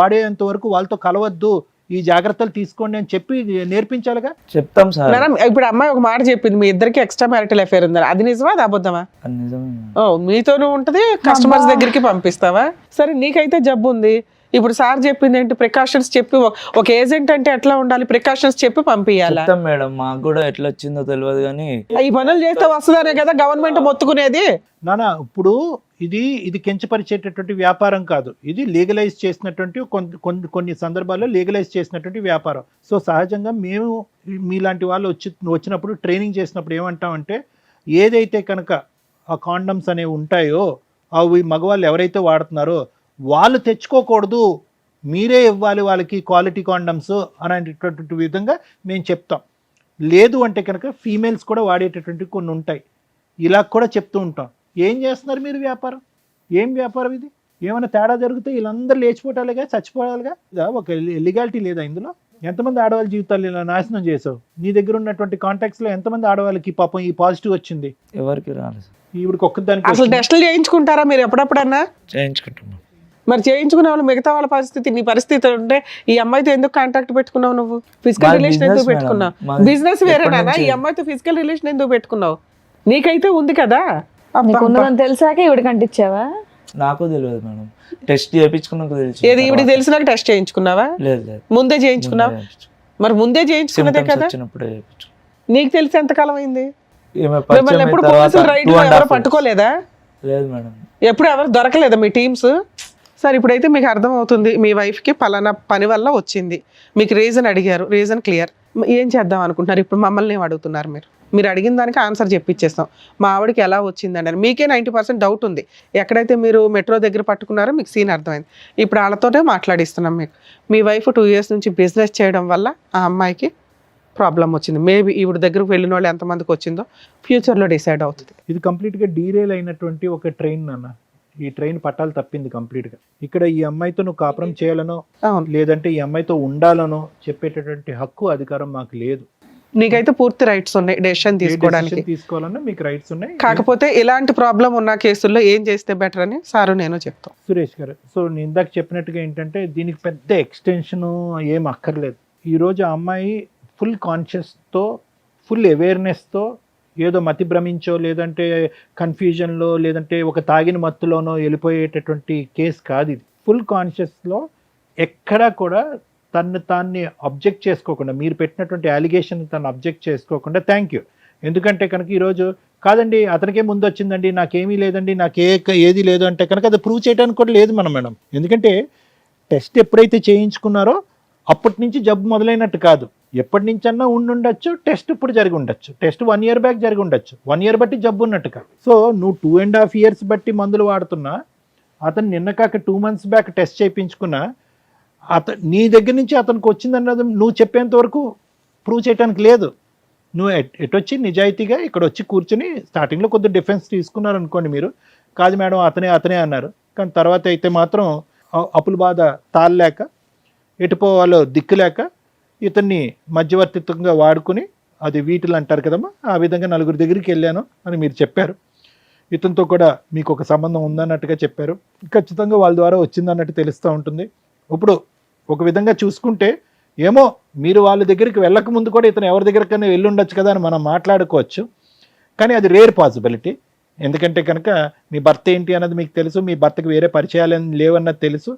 వాడేంత వరకు వాళ్ళతో కలవద్దు, ఈ జాగ్రత్తలు తీసుకోండి అని చెప్పి నేర్పించాలిగా. చెప్తాం సార్. మేడం, ఇప్పుడు అమ్మాయి ఒక మాట చెప్పింది, మీ ఇద్దరికి ఎక్స్ట్రా మ్యారిటల్ అఫేర్ ఉందని. అది నిజమా, అది అబద్ధమా? అది నిజమే. ఓ, మీతోనూ ఉంటది, కస్టమర్స్ దగ్గరికి పంపిస్తావా? సరే, నీకైతే జబ్బు ఉంది. ఇప్పుడు సార్ చెప్పింది ఏంటి? ప్రికాషన్స్ చెప్పి, ఒక ఏజెంట్ అంటే ఎట్లా ఉండాలి, ప్రికాషన్స్ చెప్పి పంపించాలా? చెప్తాం మేడం, మాకు కూడా ఎట్లా వచ్చిందో తెలియదు కానీ ఈ పనులు చేస్తే వస్తుందనే కదా గవర్నమెంట్ మొత్తుకునేది. నానా, ఇప్పుడు ఇది కించపరిచేటటువంటి వ్యాపారం కాదు, ఇది లీగలైజ్ చేసినటువంటి కొన్ని సందర్భాల్లో లీగలైజ్ చేసినటువంటి వ్యాపారం. సో సహజంగా మేము మీలాంటి వాళ్ళు వచ్చినప్పుడు ట్రైనింగ్ చేసినప్పుడు ఏమంటామంటే, ఏదైతే కనుక ఆ కాండమ్స్ అనేవి ఉంటాయో అవి మగవాళ్ళు ఎవరైతే వాడుతున్నారో వాళ్ళు తెచ్చుకోకూడదు, మీరే ఇవ్వాలి వాళ్ళకి క్వాలిటీ కాండమ్స్ అనేటటువంటి విధంగా మేము చెప్తాం. లేదు అంటే కనుక ఫీమేల్స్ కూడా వాడేటటువంటి కొన్ని ఉంటాయి, ఇలా కూడా చెప్తూ ఉంటాం. ఏం చేస్తున్నారు మీరు వ్యాపారం? ఏం వ్యాపారం ఇది? ఏమైనా తేడా జరిగితే వీళ్ళందరూ లేచిపోవటాలుగా, చచ్చిపోవాలిగా. ఒక లీగాలిటీ లేదా ఇందులో? ఎంతమంది ఆడవాళ్ళ జీవితాలు ఇలా నాశనం చేసావు? నీ దగ్గర ఉన్నటువంటి కాంటాక్ట్స్లో ఎంతమంది ఆడవాళ్ళకి పాపం ఈ పాజిటివ్ వచ్చింది? ఎవరికి రాలేదు. ఇప్పుడు ఒక్కదానికి అసలు టెస్టులు చేయించుకుంటారా మీరు ఎప్పుడప్పుడన్నా? చేయించుకుంటున్నాం. మరి చేయించుకునే వాళ్ళు మిగతా వాళ్ళ పరిస్థితి, నీ పరిస్థితి ఉంటే ఈ అమ్మాయితో ఎందుకు కాంటాక్ట్ పెట్టుకున్నావు? నువ్వు ఫిజికల్ మాది రిలేషన్ business ఎందుకు మేడం. పెట్టుకున్నావు? మాది బిజినెస్ వేరేనా? ఎప్పటి ఈ నుంచి? అమ్మాయితో ఫిజికల్ రిలేషన్ ఎందుకు పెట్టుకున్నావు? నీకైతే ఉంది కదా. నీకు ఉన్నదని తెలిసాక ఇవిడికి అంటించావా? నాకు తెలియదు మేడం, టెస్ట్ చేయించుకున్నాక తెలుసు. ఏది ఇవిడికి తెలిసినాక టెస్ట్ చేయించుకున్నావా? లేదు లేదు, ముందే చేయించుకున్నావా? మరి ముందే చేయించుకున్నదే Symptoms కదా. వచ్చినప్పుడే చేయించు. నీకు తెలిసి ఎంతకాలం అయింది? ఈమె మిమ్మల్ని పరిచయం ఎప్పుడు అయిన తర్వాత పోలీసులు రైడ్ 2.5 ఎవరు years. పట్టుకోలేదా? లేదు మేడం. ఎప్పుడు ఎవరు దొరకలేదా మీ టీమ్స్? సరే, ఇప్పుడైతే మీకు అర్థమవుతుంది మీ వైఫ్కి పలానా పని వల్ల వచ్చింది, మీకు రీజన్ అడిగారు, రీజన్ క్లియర్. ఏం చేద్దాం అనుకుంటున్నారు? ఇప్పుడు మమ్మల్ని ఏం అడుగుతున్నారు? మీరు అడిగిన దానికి ఆన్సర్ చెప్పిచ్చేస్తాం. మా ఆవిడకి ఎలా వచ్చిందండి అని మీకే 90% డౌట్ ఉంది. ఎక్కడైతే మీరు మెట్రో దగ్గర పట్టుకున్నారో మీకు సీన్ అర్థమైంది. ఇప్పుడు వాళ్ళతోనే మాట్లాడిస్తున్నాం. మీకు మీ వైఫ్ 2 years నుంచి బిజినెస్ చేయడం వల్ల ఆ అమ్మాయికి ప్రాబ్లం వచ్చింది. మేబీ ఈవిడ దగ్గరకు వెళ్ళిన వాళ్ళు ఎంతమందికి వచ్చిందో ఫ్యూచర్లో డిసైడ్ అవుతుంది. ఇది కంప్లీట్గా డీరేల్ అయినటువంటి ఒక ట్రైన్ అన్న. ఈ ట్రైన్ పట్టాలు తప్పింది కంప్లీట్గా. ఇక్కడ ఈ అమ్మాయితో నువ్వు కాపురం చేయాలనో అవును, లేదంటే ఈ అమ్మాయితో ఉండాలనో చెప్పేటటువంటి హక్కు అధికారం మాకు లేదు. నీకైతే పూర్తి రైట్స్ ఉన్నాయి డెసిషన్ ఏ తీసుకోవడానికి. decision తీసుకోవాలన్నా మీకు రైట్స్ ఉన్నాయి. కాకపోతే ఇలాంటి ప్రాబ్లం ఉన్న కేసుల్లో ఏం చేస్తే బెటర్ అని సారు నేను చెప్తాం. సురేష్ గారు, సో నేను ఇందాక చెప్పినట్టుగా ఏంటంటే దీనికి పెద్ద ఎక్స్టెన్షన్ ఏం అక్కర్లేదు. ఈరోజు ఆ అమ్మాయి ఫుల్ కాన్షియస్తో, ఫుల్ అవేర్నెస్తో, ఏదో మతి భ్రమించో లేదంటే కన్ఫ్యూజన్లో లేదంటే ఒక తాగిన మత్తులోనో వెళ్ళిపోయేటటువంటి కేసు కాదు ఇది. ఫుల్ కాన్షియస్లో ఎక్కడా కూడా తాన్ని అబ్జెక్ట్ చేసుకోకుండా, మీరు పెట్టినటువంటి అలిగేషన్ తను అబ్జెక్ట్ చేసుకోకుండా థ్యాంక్ యూ. ఎందుకంటే కనుక ఈరోజు కాదండి అతనికే ముందు వచ్చిందండి, నాకేమీ లేదండి, ఏది లేదు అంటే కనుక అది ప్రూవ్ చేయడానికి కూడా లేదు మేడం. ఎందుకంటే టెస్ట్ ఎప్పుడైతే చేయించుకున్నారో అప్పటి నుంచి జబ్బు మొదలైనట్టు కాదు. ఎప్పటి నుంచన్నా ఉండుండొచ్చు, టెస్ట్ ఇప్పుడు జరిగి ఉండొచ్చు, టెస్ట్ 1 year బ్యాక్ జరిగి ఉండొచ్చు, 1 year బట్టి జబ్బు ఉన్నట్టు కాదు. సో నువ్వు 2.5 years బట్టి మందులు వాడుతున్నా, అతను నిన్న కాక 2 months బ్యాక్ టెస్ట్ చేయించుకున్నా, నీ దగ్గర నుంచి అతనికి వచ్చిందన్నది నువ్వు చెప్పేంత వరకు ప్రూవ్ చేయడానికి లేదు. నువ్వు ఎటొచ్చి నిజాయితీగా ఇక్కడ వచ్చి కూర్చుని స్టార్టింగ్లో కొద్దిగా డిఫెన్స్ తీసుకున్నారు అనుకోండి, మీరు కాదు మేడం అతనే అన్నారు, కానీ తర్వాత అయితే మాత్రం అప్పుల బాధ తాళలేక ఎటుపోవాలో దిక్కులేక ఇతన్ని మధ్యవర్తిత్వంగా వాడుకుని, అది వీటిలు అంటారు కదమ్మా, ఆ విధంగా 4 దగ్గరికి వెళ్ళాను అని మీరు చెప్పారు. ఇతనితో కూడా మీకు ఒక సంబంధం ఉందన్నట్టుగా చెప్పారు. ఖచ్చితంగా వాళ్ళ ద్వారా వచ్చిందన్నట్టు తెలుస్తూ ఉంటుంది. ఇప్పుడు ఒక విధంగా చూసుకుంటే ఏమో మీరు వాళ్ళ దగ్గరికి వెళ్ళక ముందు కూడా ఇతను ఎవరి దగ్గరికైనా వెళ్ళి ఉండొచ్చు కదా అని మనం మాట్లాడుకోవచ్చు, కానీ అది రేర్ పాసిబిలిటీ. ఎందుకంటే కనుక మీ భర్త ఏంటి అన్నది మీకు తెలుసు, మీ భర్తకు వేరే పరిచయాలు లేవన్నది తెలుసు,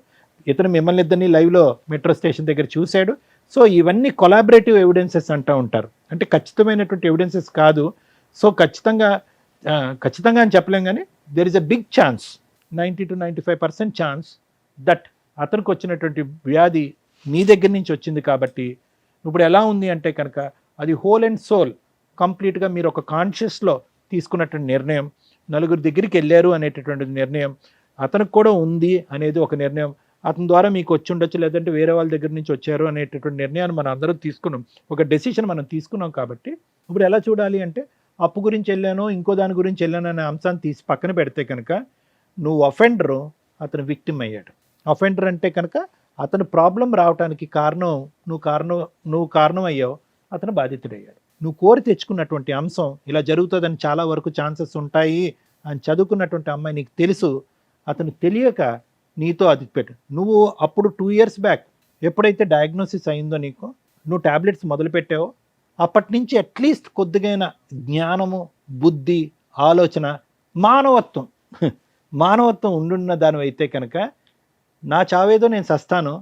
ఇతను మిమ్మల్ని ఇద్దరిని లైవ్లో మెట్రో స్టేషన్ దగ్గర చూశాడు. సో ఇవన్నీ కొలాబరేటివ్ ఎవిడెన్సెస్ అంటూ ఉంటారు, అంటే ఖచ్చితమైనటువంటి ఎవిడెన్సెస్ కాదు. సో ఖచ్చితంగా అని చెప్పలేం, కానీ there is a big chance, 90 to 95% chance that అతనికి వచ్చినటువంటి వ్యాధి మీ దగ్గర నుంచి వచ్చింది. కాబట్టి ఇప్పుడు ఎలా ఉంది అంటే కనుక అది హోల్ అండ్ సోల్ కంప్లీట్గా మీరు ఒక కాన్షియస్లో తీసుకున్నటువంటి నిర్ణయం, 4 దగ్గరికి వెళ్ళారు అనేటటువంటి నిర్ణయం, అతనికి కూడా ఉంది అనేది ఒక నిర్ణయం, అతని ద్వారా మీకు వచ్చి ఉండొచ్చు లేదంటే వేరే వాళ్ళ దగ్గర నుంచి వచ్చారు అనేటటువంటి నిర్ణయాన్ని మనం అందరం తీసుకున్నాం, ఒక డెసిషన్ మనం తీసుకున్నాం. కాబట్టి ఇప్పుడు ఎలా చూడాలి అంటే అప్పు గురించి వెళ్ళానో ఇంకో దాని గురించి వెళ్ళాను అనే అంశాన్ని తీసి పక్కన పెడితే కనుక నువ్వు అఫెండరు, అతను విక్టిమ్ అయ్యాడు. అఫెండర్ అంటే కనుక అతను ప్రాబ్లం రావడానికి నువ్వు కారణం అయ్యావు, అతను బాధితుడయ్యాడు. నువ్వు కోరి తెచ్చుకున్నటువంటి అంశం ఇలా జరుగుతుందని చాలా వరకు ఛాన్సెస్ ఉంటాయి అని చదువుకున్నటువంటి అమ్మాయి నీకు తెలుసు, అతను తెలియక నీతో అది పెట్టు. నువ్వు అప్పుడు 2 years బ్యాక్ ఎప్పుడైతే డయాగ్నోసిస్ అయిందో నీకు, నువ్వు టాబ్లెట్స్ మొదలుపెట్టావో అప్పటి నుంచి అట్లీస్ట్ కొద్దిగైనా జ్ఞానము, బుద్ధి, ఆలోచన, మానవత్వం ఉండున్న దానివైతే కనుక నా చావేదో నేను సస్తాను,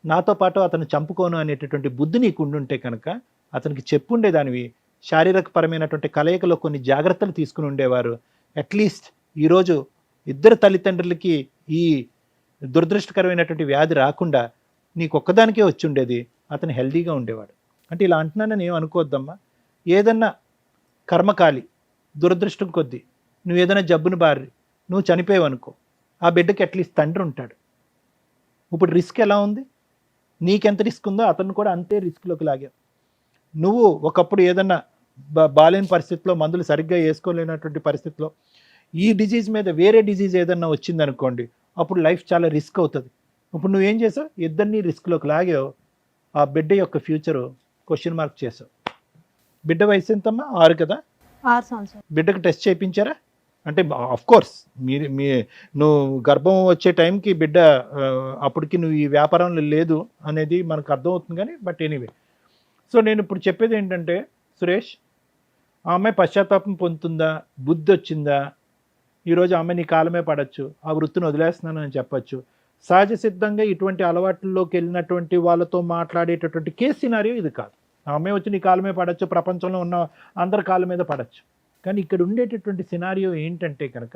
నాతో పాటు అతను చంపుకోను అనేటటువంటి బుద్ధి నీకు ఉండుంటే కనుక అతనికి చెప్పుండేదానివి, శారీరకపరమైనటువంటి కలయికలో కొన్ని జాగ్రత్తలు తీసుకుని ఉండేవారు. అట్లీస్ట్ ఈరోజు ఇద్దరు తల్లిదండ్రులకి ఈ దురదృష్టకరమైనటువంటి వ్యాధి రాకుండా నీకు ఒక్కదానికే వచ్చి ఉండేది, అతను హెల్దీగా ఉండేవాడు. అంటే ఇలా అంటున్నానని ఏం అనుకోవద్దమ్మా. ఏదన్నా కర్మకాలి దురదృష్టం కొద్దీ నువ్వు ఏదైనా జబ్బును బారి నువ్వు చనిపోయావనుకో, ఆ బిడ్డకి అట్లీస్ట్ తండ్రి ఉంటాడు. ఇప్పుడు రిస్క్ ఎలా ఉంది, నీకెంత రిస్క్ ఉందో అతను కూడా అంతే రిస్క్లోకి లాగావు. నువ్వు ఒకప్పుడు ఏదన్నా బాలేని పరిస్థితిలో, మందులు సరిగ్గా వేసుకోలేనటువంటి పరిస్థితిలో ఈ డిజీజ్ మీద వేరే డిజీజ్ ఏదన్నా వచ్చిందనుకోండి, అప్పుడు లైఫ్ చాలా రిస్క్ అవుతుంది. ఇప్పుడు నువ్వేం చేసావు, ఇద్దరిని రిస్క్లోకి లాగావు, ఆ బిడ్డ యొక్క ఫ్యూచరు క్వశ్చన్ మార్క్ చేసావు. బిడ్డ వయసు ఎంతమ్మా? 6 కదా? 6 సంవత్సరాలు. బిడ్డకు టెస్ట్ చేయించారా? అంటే ఆఫ్ కోర్స్ నువ్వు గర్భం వచ్చే టైంకి బిడ్డ అప్పటికి నువ్వు ఈ వ్యాపారంలో లేదు అనేది మనకు అర్థమవుతుంది, కానీ బట్ ఎనీవే. సో నేను ఇప్పుడు చెప్పేది ఏంటంటే సురేష్, ఆ అమ్మాయి పశ్చాత్తాపం పొందుతుందా, బుద్ధి వచ్చిందా, ఈరోజు ఆ అమ్మాయి నీ కాలమే పడవచ్చు, ఆ వృత్తిని వదిలేస్తున్నాను అని చెప్పచ్చు. సహజ సిద్ధంగా ఇటువంటి అలవాట్లలోకి వెళ్ళినటువంటి వాళ్ళతో మాట్లాడేటటువంటి కేసు సినారియో ఇది కాదు. ఆ అమ్మాయి వచ్చి నీ కాలమే పడవచ్చు, ప్రపంచంలో ఉన్న అందరి కాళ్ళ మీద పడవచ్చు. కానీ ఇక్కడ ఉండేటటువంటి సినారియో ఏంటంటే కనుక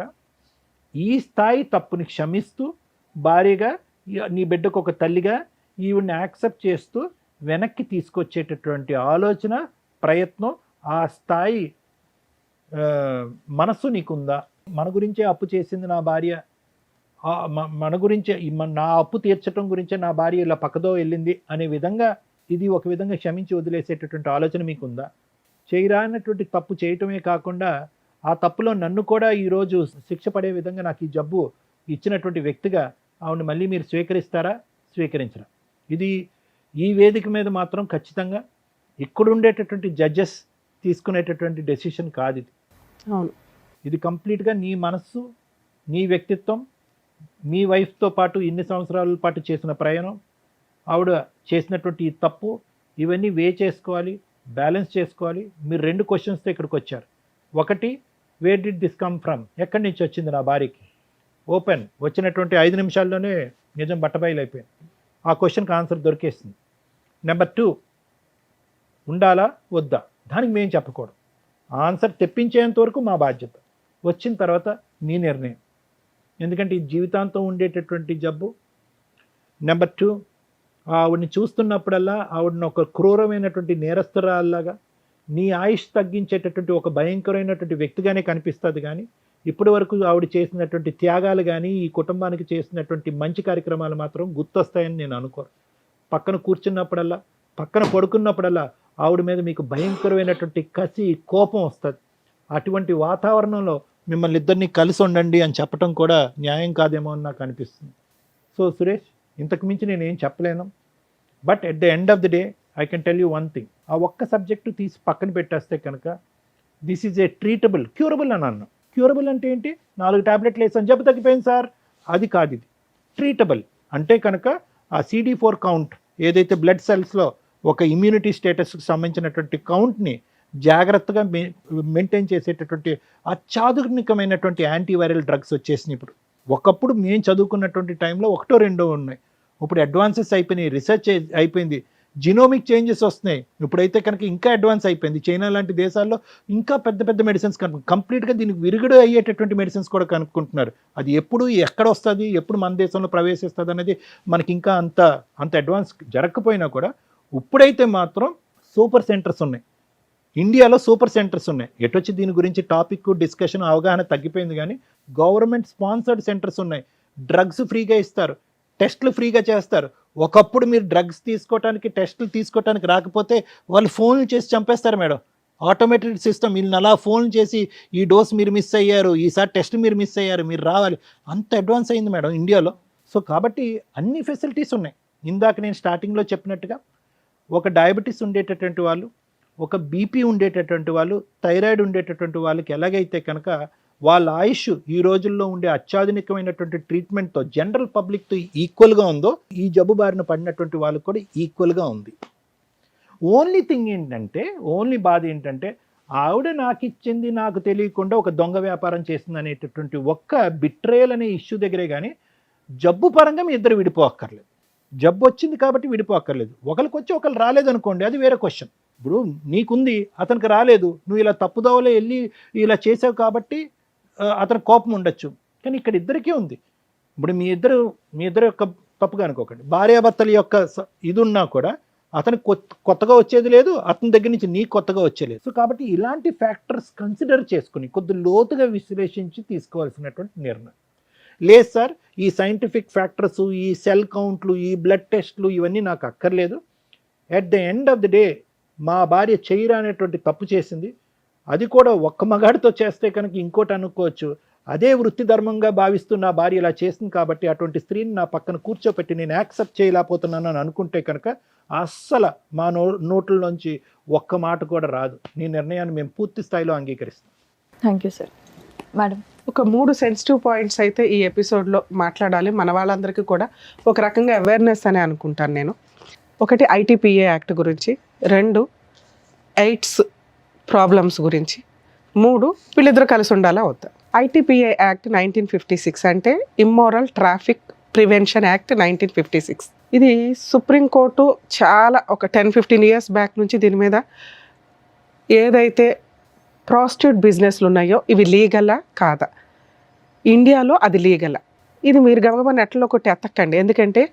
ఈ స్థాయి తప్పుని క్షమిస్తూ, భార్యగా నీ బిడ్డకు ఒక తల్లిగా ఈవిడ్ని యాక్సెప్ట్ చేస్తూ వెనక్కి తీసుకొచ్చేటటువంటి ఆలోచన, ప్రయత్నం, ఆ స్థాయి మనస్సు నీకుందా? మన గురించే అప్పు చేసింది నా భార్య, మన గురించే నా అప్పు తీర్చడం గురించే నా భార్య ఇలా పక్కదో వెళ్ళింది అనే విధంగా ఇది ఒక విధంగా క్షమించి వదిలేసేటటువంటి ఆలోచన మీకుందా? చేయరానటువంటి తప్పు చేయటమే కాకుండా ఆ తప్పులో నన్ను కూడా ఈరోజు శిక్ష పడే విధంగా నాకు ఈ జబ్బు ఇచ్చినటువంటి వ్యక్తిగా ఆవిడని మళ్ళీ మీరు స్వీకరిస్తారా, స్వీకరించరా? ఇది ఈ వేదిక మీద మాత్రం ఖచ్చితంగా ఇక్కడ ఉండేటటువంటి జడ్జెస్ తీసుకునేటటువంటి డెసిషన్ కాదు ఇది. అవును. ఇది కంప్లీట్గా నీ మనస్సు, నీ వ్యక్తిత్వం, మీ వైఫ్తో పాటు ఇన్ని సంవత్సరాల పాటు చేసిన ప్రయాణం, ఆవిడ చేసినటువంటి ఈ తప్పు, ఇవన్నీ చేసుకోవాలి, బ్యాలెన్స్ చేసుకోవాలి. మీరు 2 క్వశ్చన్స్తో ఇక్కడికి వచ్చారు. ఒకటి, where did this come from, ఎక్కడి నుంచి వచ్చింది నా భార్యకి? ఓపెన్, వచ్చినటువంటి 5 నిమిషాల్లోనే నిజం బట్టబయలైపోయింది. ఆ క్వశ్చన్కి ఆన్సర్ దొరికేస్తుంది. నెంబర్ 2, ఉండాలా వద్దా, దానికి మేము చెప్పకూడదు. ఆన్సర్ తెప్పించేంత వరకు మా బాధ్యత, వచ్చిన తర్వాత మీ నిర్ణయం. ఎందుకంటే ఇది జీవితాంతం ఉండేటటువంటి జబ్బు. నెంబర్ 2, ఆవిడని చూస్తున్నప్పుడల్లా ఆవిడని ఒక క్రూరమైనటువంటి నేరస్తురాల్లాగా, నీ ఆయుష్ తగ్గించేటటువంటి ఒక భయంకరమైనటువంటి వ్యక్తిగానే కనిపిస్తుంది. కానీ ఇప్పటి వరకు ఆవిడ చేసినటువంటి త్యాగాలు కానీ, ఈ కుటుంబానికి చేసినటువంటి మంచి కార్యక్రమాలు మాత్రం గుర్తొస్తాయని నేను అనుకోను. పక్కన కూర్చున్నప్పుడల్లా, పక్కన పడుకున్నప్పుడల్లా ఆవిడ మీద మీకు భయంకరమైనటువంటి కసి, కోపం వస్తుంది. అటువంటి వాతావరణంలో మిమ్మల్ని ఇద్దరిని కలిసి ఉండండి అని చెప్పడం కూడా న్యాయం కాదేమో అని నాకు అనిపిస్తుంది. సో సురేష్, ఇంతకు మించి నేను ఏం చెప్పలేను. But at the end of the day I can tell you one thing. ఆ ఒక్క సబ్జెక్టు తీసి పక్కన పెట్టేస్తే కనుక this is a treatable, curable అని అన్నాను. క్యూరబుల్ అంటే ఏంటి? 4 టాబ్లెట్లు వేసాను జబ్బు తగ్గిపోయింది సార్, అది కాదు. ఇది ట్రీటబుల్ అంటే కనుక ఆ CD4 కౌంట్ ఏదైతే బ్లడ్ సెల్స్లో ఒక ఇమ్యూనిటీ స్టేటస్కి సంబంధించినటువంటి కౌంట్ని జాగ్రత్తగా మెయింటైన్ చేసేటటువంటి అత్యాధునికమైనటువంటి యాంటీవైరల్ డ్రగ్స్ వచ్చేసినాయి ఇప్పుడు. ఒకప్పుడు మేము చదువుకున్నటువంటి టైంలో 1-2 ఉన్నాయి. ఇప్పుడు అడ్వాన్సెస్ అయిపోయినాయి, రీసెర్చ్ అయిపోయింది, జినోమిక్ చేంజెస్ వస్తున్నాయి. ఇప్పుడైతే కనుక ఇంకా అడ్వాన్స్ అయిపోయింది. చైనా లాంటి దేశాల్లో ఇంకా పెద్ద పెద్ద మెడిసిన్స్ కంప్లీట్గా దీనికి విరుగుడు అయ్యేటటువంటి మెడిసిన్స్ కూడా కనుక్కుంటున్నారు. అది ఎప్పుడు ఎక్కడ వస్తుంది, ఎప్పుడు మన దేశంలో ప్రవేశిస్తుంది అనేది మనకి ఇంకా అంత అడ్వాన్స్ జరగకపోయినా కూడా ఇప్పుడైతే మాత్రం సూపర్ సెంటర్స్ ఉన్నాయి. ఇండియాలో సూపర్ సెంటర్స్ ఉన్నాయి. ఎటొచ్చి దీని గురించి టాపిక్ డిస్కషన్ అవగాహన తగ్గిపోయింది. కానీ గవర్నమెంట్ స్పాన్సర్డ్ సెంటర్స్ ఉన్నాయి. డ్రగ్స్ ఫ్రీగా ఇస్తారు, టెస్టులు ఫ్రీగా చేస్తారు. ఒకప్పుడు మీరు డ్రగ్స్ తీసుకోవడానికి, టెస్టులు తీసుకోవడానికి రాకపోతే వాళ్ళు ఫోన్లు చేసి చంపేస్తారు మేడం. ఆటోమేటెడ్ సిస్టమ్, వీళ్ళని అలా ఫోన్ చేసి ఈ డోస్ మీరు మిస్ అయ్యారు, ఈసారి టెస్ట్ మీరు మిస్ అయ్యారు, మీరు రావాలి, అంత అడ్వాన్స్ అయింది మేడం ఇండియాలో. సో కాబట్టి అన్ని ఫెసిలిటీస్ ఉన్నాయి. ఇందాక నేను స్టార్టింగ్లో చెప్పినట్టుగా ఒక డయాబెటీస్ ఉండేటటువంటి వాళ్ళు, ఒక బీపీ ఉండేటటువంటి వాళ్ళు, థైరాయిడ్ ఉండేటటువంటి వాళ్ళకి ఎలాగైతే కనుక వాళ్ళ ఆయుష్ ఈ రోజుల్లో ఉండే అత్యాధునికమైనటువంటి ట్రీట్మెంట్తో జనరల్ పబ్లిక్తో ఈక్వల్గా ఉందో, ఈ జబ్బు బారిన పడినటువంటి వాళ్ళకి కూడా ఈక్వల్గా ఉంది. ఓన్లీ థింగ్ ఏంటంటే, ఓన్లీ బాధ ఏంటంటే, ఆవిడ నాకు ఇచ్చింది నాకు తెలియకుండా ఒక దొంగ వ్యాపారం చేసింది అనేటటువంటి ఒక్క బిట్రేయల్ అనే ఇష్యూ దగ్గరే. కానీ జబ్బు పరంగా మీ ఇద్దరు విడిపోక్కర్లేదు. జబ్బు వచ్చింది కాబట్టి విడిపోక్కర్లేదు. ఒకరికి వచ్చి ఒకరు రాలేదనుకోండి, అది వేరే క్వశ్చన్. ఇప్పుడు నీకుంది, అతనికి రాలేదు, నువ్వు ఇలా తప్పుదోవలో వెళ్ళి ఇలా చేసావు కాబట్టి అతని కోపం ఉండొచ్చు. కానీ ఇక్కడ ఇద్దరికీ ఉంది. ఇప్పుడు మీ ఇద్దరు యొక్క తప్పుగా అనుకోకండి. భార్యాభర్తల యొక్క ఇది ఉన్నా కూడా అతనికి కొత్తగా వచ్చేది లేదు, అతని దగ్గర నుంచి నీకు కొత్తగా వచ్చేలేదు. సో కాబట్టి ఇలాంటి ఫ్యాక్టర్స్ కన్సిడర్ చేసుకుని కొద్ది లోతుగా విశ్లేషించి తీసుకోవాల్సినటువంటి నిర్ణయం. లేదు సార్, ఈ సైంటిఫిక్ ఫ్యాక్టర్స్, ఈ సెల్ కౌంట్లు, ఈ బ్లడ్ టెస్ట్లు ఇవన్నీ నాకు అక్కర్లేదు. At the end of the day మా భార్య చేయరా అనేటువంటి తప్పు చేసింది. అది కూడా ఒక్క మగాడితో చేస్తే కనుక ఇంకోటి అనుకోవచ్చు. అదే వృత్తి ధర్మంగా భావిస్తూ నా భార్య ఇలా చేసింది కాబట్టి అటువంటి స్త్రీని నా పక్కన కూర్చోపెట్టి నేను యాక్సెప్ట్ చేయలేకపోతున్నాను అని అనుకుంటే కనుక అస్సలు మా నోట్లలోంచి ఒక్క మాట కూడా రాదు. నీ నిర్ణయాన్ని మేము పూర్తి స్థాయిలో అంగీకరిస్తాం. Thank you sir. మేడం, ఒక 3 సెన్సిటివ్ పాయింట్స్ అయితే ఈ ఎపిసోడ్లో మాట్లాడాలి. మన వాళ్ళందరికీ కూడా ఒక రకంగా అవేర్నెస్ అని అనుకుంటాను నేను. ఒకటి, ITPA యాక్ట్ గురించి. 2, ఎయిడ్స్ ప్రాబ్లమ్స్ గురించి. 3, వీళ్ళిద్దరు కలిసి ఉండాలా వద్దా. ITPA యాక్ట్ 1956 అంటే ఇమ్మోరల్ ట్రాఫిక్ ప్రివెన్షన్ యాక్ట్ 1956. ఇది సుప్రీంకోర్టు చాలా ఒక 10-15 ఇయర్స్ బ్యాక్ నుంచి దీని మీద ఏదైతే ప్రాస్టిట్యూట్ బిజినెస్లు ఉన్నాయో ఇవి లీగలా కాదా, ఇండియాలో అది లీగలా, ఇది మీరు గమగమ నెట్లో ఒకటి ఎత్తకండి. ఎందుకంటే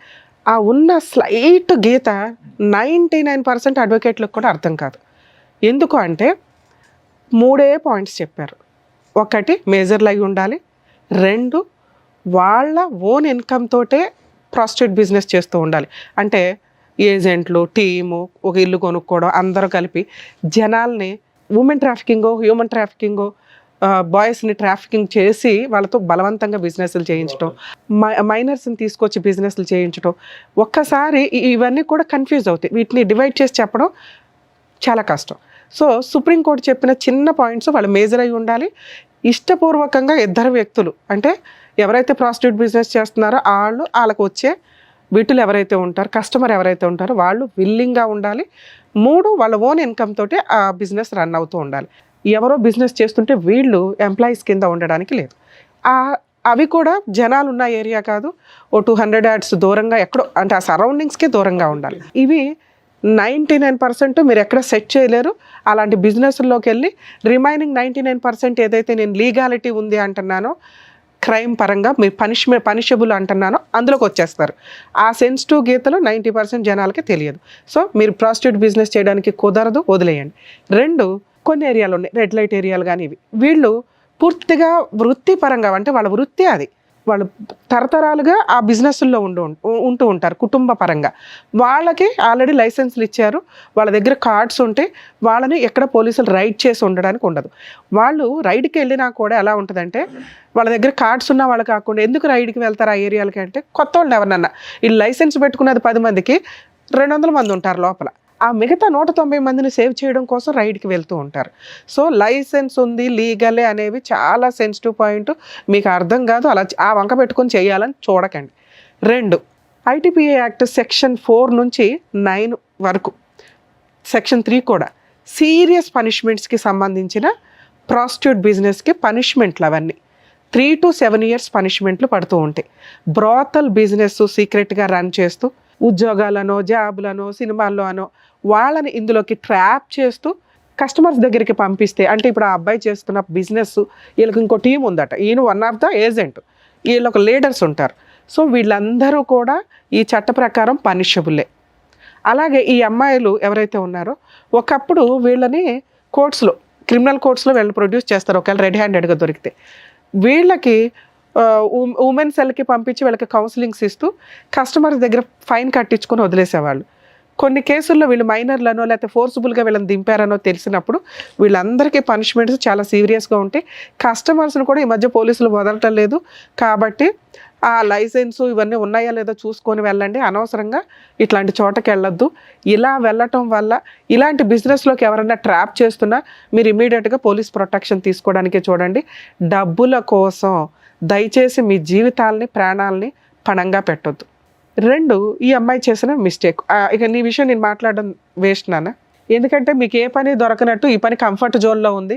ఆ ఉన్న స్లైట్ గీత 99% అడ్వకేట్లకు కూడా అర్థం కాదు. ఎందుకు అంటే 3 పాయింట్స్ చెప్పారు. 1, మేజర్లు అయి ఉండాలి. 2, వాళ్ళ ఓన్ ఇన్కమ్ తోటే ప్రాస్టిట్యూట్ బిజినెస్ చేస్తూ ఉండాలి. అంటే ఏజెంట్లు, టీము, ఒక ఇల్లు కొనుక్కోవడం, అందరూ కలిపి జనాల్ని ఉమెన్ ట్రాఫికింగో, హ్యూమన్ ట్రాఫికింగో, బాయ్స్ని ట్రాఫికింగ్ చేసి వాళ్ళతో బలవంతంగా బిజినెస్లు చేయించడం, మైనర్స్ని తీసుకొచ్చి బిజినెస్లు చేయించడం, ఒక్కసారి ఇవన్నీ కూడా కన్ఫ్యూజ్ అవుతాయి. వీటిని డివైడ్ చేసి చెప్పడం చాలా కష్టం. సో సుప్రీంకోర్టు చెప్పిన చిన్న పాయింట్స్ వాళ్ళు మేజర్ అయి ఉండాలి. ఇష్టపూర్వకంగా ఇద్దరు వ్యక్తులు, అంటే ఎవరైతే ప్రాస్టిట్యూట్ బిజినెస్ చేస్తున్నారో వాళ్ళకు వచ్చే వీటిలో ఎవరైతే ఉంటారో, కస్టమర్ ఎవరైతే ఉంటారో వాళ్ళు విల్లింగ్గా ఉండాలి. 3, వాళ్ళ ఓన్ ఇన్కమ్ తోటి ఆ బిజినెస్ రన్ అవుతూ ఉండాలి. ఎవరో బిజినెస్ చేస్తుంటే వీళ్ళు ఎంప్లాయీస్ కింద ఉండడానికి లేదు. అవి కూడా జనాలు ఉన్న ఏరియా కాదు, ఓ 200 yards దూరంగా ఎక్కడో, అంటే ఆ సరౌండింగ్స్కే దూరంగా ఉండాలి. ఇవి 99% మీరు ఎక్కడ సెట్ చేయలేరు. అలాంటి బిజినెస్లోకి వెళ్ళి రిమైనింగ్ 99% ఏదైతే నేను లీగాలిటీ ఉంది అంటున్నానో, క్రైమ్ పరంగా మీరు పనిషబుల్ అంటున్నానో అందులోకి వచ్చేస్తారు. ఆ సెన్సిటివ్ గీతలు 90% జనాలకి తెలియదు. సో మీరు ప్రాస్టిట్యూట్ బిజినెస్ చేయడానికి కుదరదు, వదిలేయండి. 2, కొన్ని ఏరియాలు ఉన్నాయి, రెడ్ లైట్ ఏరియాలు కానీ, వీళ్ళు పూర్తిగా వృత్తిపరంగా, అంటే వాళ్ళ వృత్తి అది, వాళ్ళు తరతరాలుగా ఆ బిజినెస్ల్లో ఉంటూ ఉంటారు కుటుంబ పరంగా. వాళ్ళకి ఆల్రెడీ లైసెన్స్లు ఇచ్చారు, వాళ్ళ దగ్గర కార్డ్స్ ఉంటే వాళ్ళని ఎక్కడ పోలీసులు రైడ్ చేసి ఉండడానికి ఉండదు. వాళ్ళు రైడ్కి వెళ్ళినా కూడా ఎలా ఉంటుందంటే, వాళ్ళ దగ్గర కార్డ్స్ ఉన్న వాళ్ళు కాకుండా ఎందుకు రైడ్కి వెళ్తారు ఆ ఏరియాలకి అంటే, కొత్త వాళ్ళని ఎవరినన్నా, ఈ లైసెన్స్ పెట్టుకున్నది 10 మందికి 200 మంది ఉంటారు లోపల, ఆ మిగతా 190 మందిని సేవ్ చేయడం కోసం రైడ్కి వెళ్తూ ఉంటారు. సో లైసెన్స్ ఉంది, లీగలే అనేవి చాలా సెన్సిటివ్ పాయింట్. మీకు అర్థం కాదు, అలా ఆ వంక పెట్టుకొని చేయాలని చూడకండి. 2, ఐటీపీఏ యాక్ట్ సెక్షన్ 4 నుంచి 9 వరకు, సెక్షన్ 3 కూడా సీరియస్ పనిష్మెంట్స్కి సంబంధించిన ప్రాస్టిట్యూట్ బిజినెస్కి పనిష్మెంట్లు అవన్నీ 3 to 7 years పనిష్మెంట్లు పడుతూ ఉంటాయి. బ్రాతల్ బిజినెస్ సీక్రెట్గా రన్ చేస్తూ ఉద్యోగాలనో, జాబులనో, సినిమాల్లో అనో వాళ్ళని ఇందులోకి ట్రాప్ చేస్తూ కస్టమర్స్ దగ్గరికి పంపిస్తే, అంటే ఇప్పుడు ఆ అబ్బాయి చేస్తున్న బిజినెస్, వీళ్ళకి ఇంకో టీం ఉందట, ఈయన వన్ ఆఫ్ ద ఏజెంట్, వీళ్ళొక లీడర్స్ ఉంటారు. సో వీళ్ళందరూ కూడా ఈ చట్ట ప్రకారం పనిషబుల్లే. అలాగే ఈ అమ్మాయిలు ఎవరైతే ఉన్నారో, ఒకప్పుడు వీళ్ళని కోర్ట్స్లో, క్రిమినల్ కోర్ట్స్లో వీళ్ళని ప్రొడ్యూస్ చేస్తారు ఒకవేళ రెడ్ హ్యాండెడ్గా దొరికితే. వీళ్ళకి ఉమెన్ సెల్కి పంపించి వీళ్ళకి కౌన్సిలింగ్స్ ఇస్తూ కస్టమర్స్ దగ్గర ఫైన్ కట్టించుకొని వదిలేసేవాళ్ళు. కొన్ని కేసుల్లో వీళ్ళు మైనర్లనో లేకపోతే ఫోర్సిబుల్గా వీళ్ళని దింపారనో తెలిసినప్పుడు వీళ్ళందరికీ పనిష్మెంట్స్ చాలా సీరియస్గా ఉంటాయి. కస్టమర్స్ని కూడా ఈ మధ్య పోలీసులు వదలటం లేదు. కాబట్టి ఆ లైసెన్సు ఇవన్నీ ఉన్నాయా లేదో చూసుకొని వెళ్ళండి. అనవసరంగా ఇట్లాంటి చోటకి వెళ్ళొద్దు. ఇలా వెళ్ళటం వల్ల ఇలాంటి బిజినెస్లోకి ఎవరైనా ట్రాప్ చేస్తున్నా మీరు ఇమీడియట్గా పోలీస్ ప్రొటెక్షన్ తీసుకోవడానికే చూడండి. డబ్బుల కోసం దయచేసి మీ జీవితాలని, ప్రాణాలని పణంగా పెట్టొద్దు. 2, ఈ అమ్మాయి చేసిన మిస్టేక్. ఇక నీ విషయం నేను మాట్లాడడం వేస్ట్ నాన్న, ఎందుకంటే మీకు ఏ పని దొరకనట్టు ఈ పని కంఫర్ట్ జోన్లో ఉంది,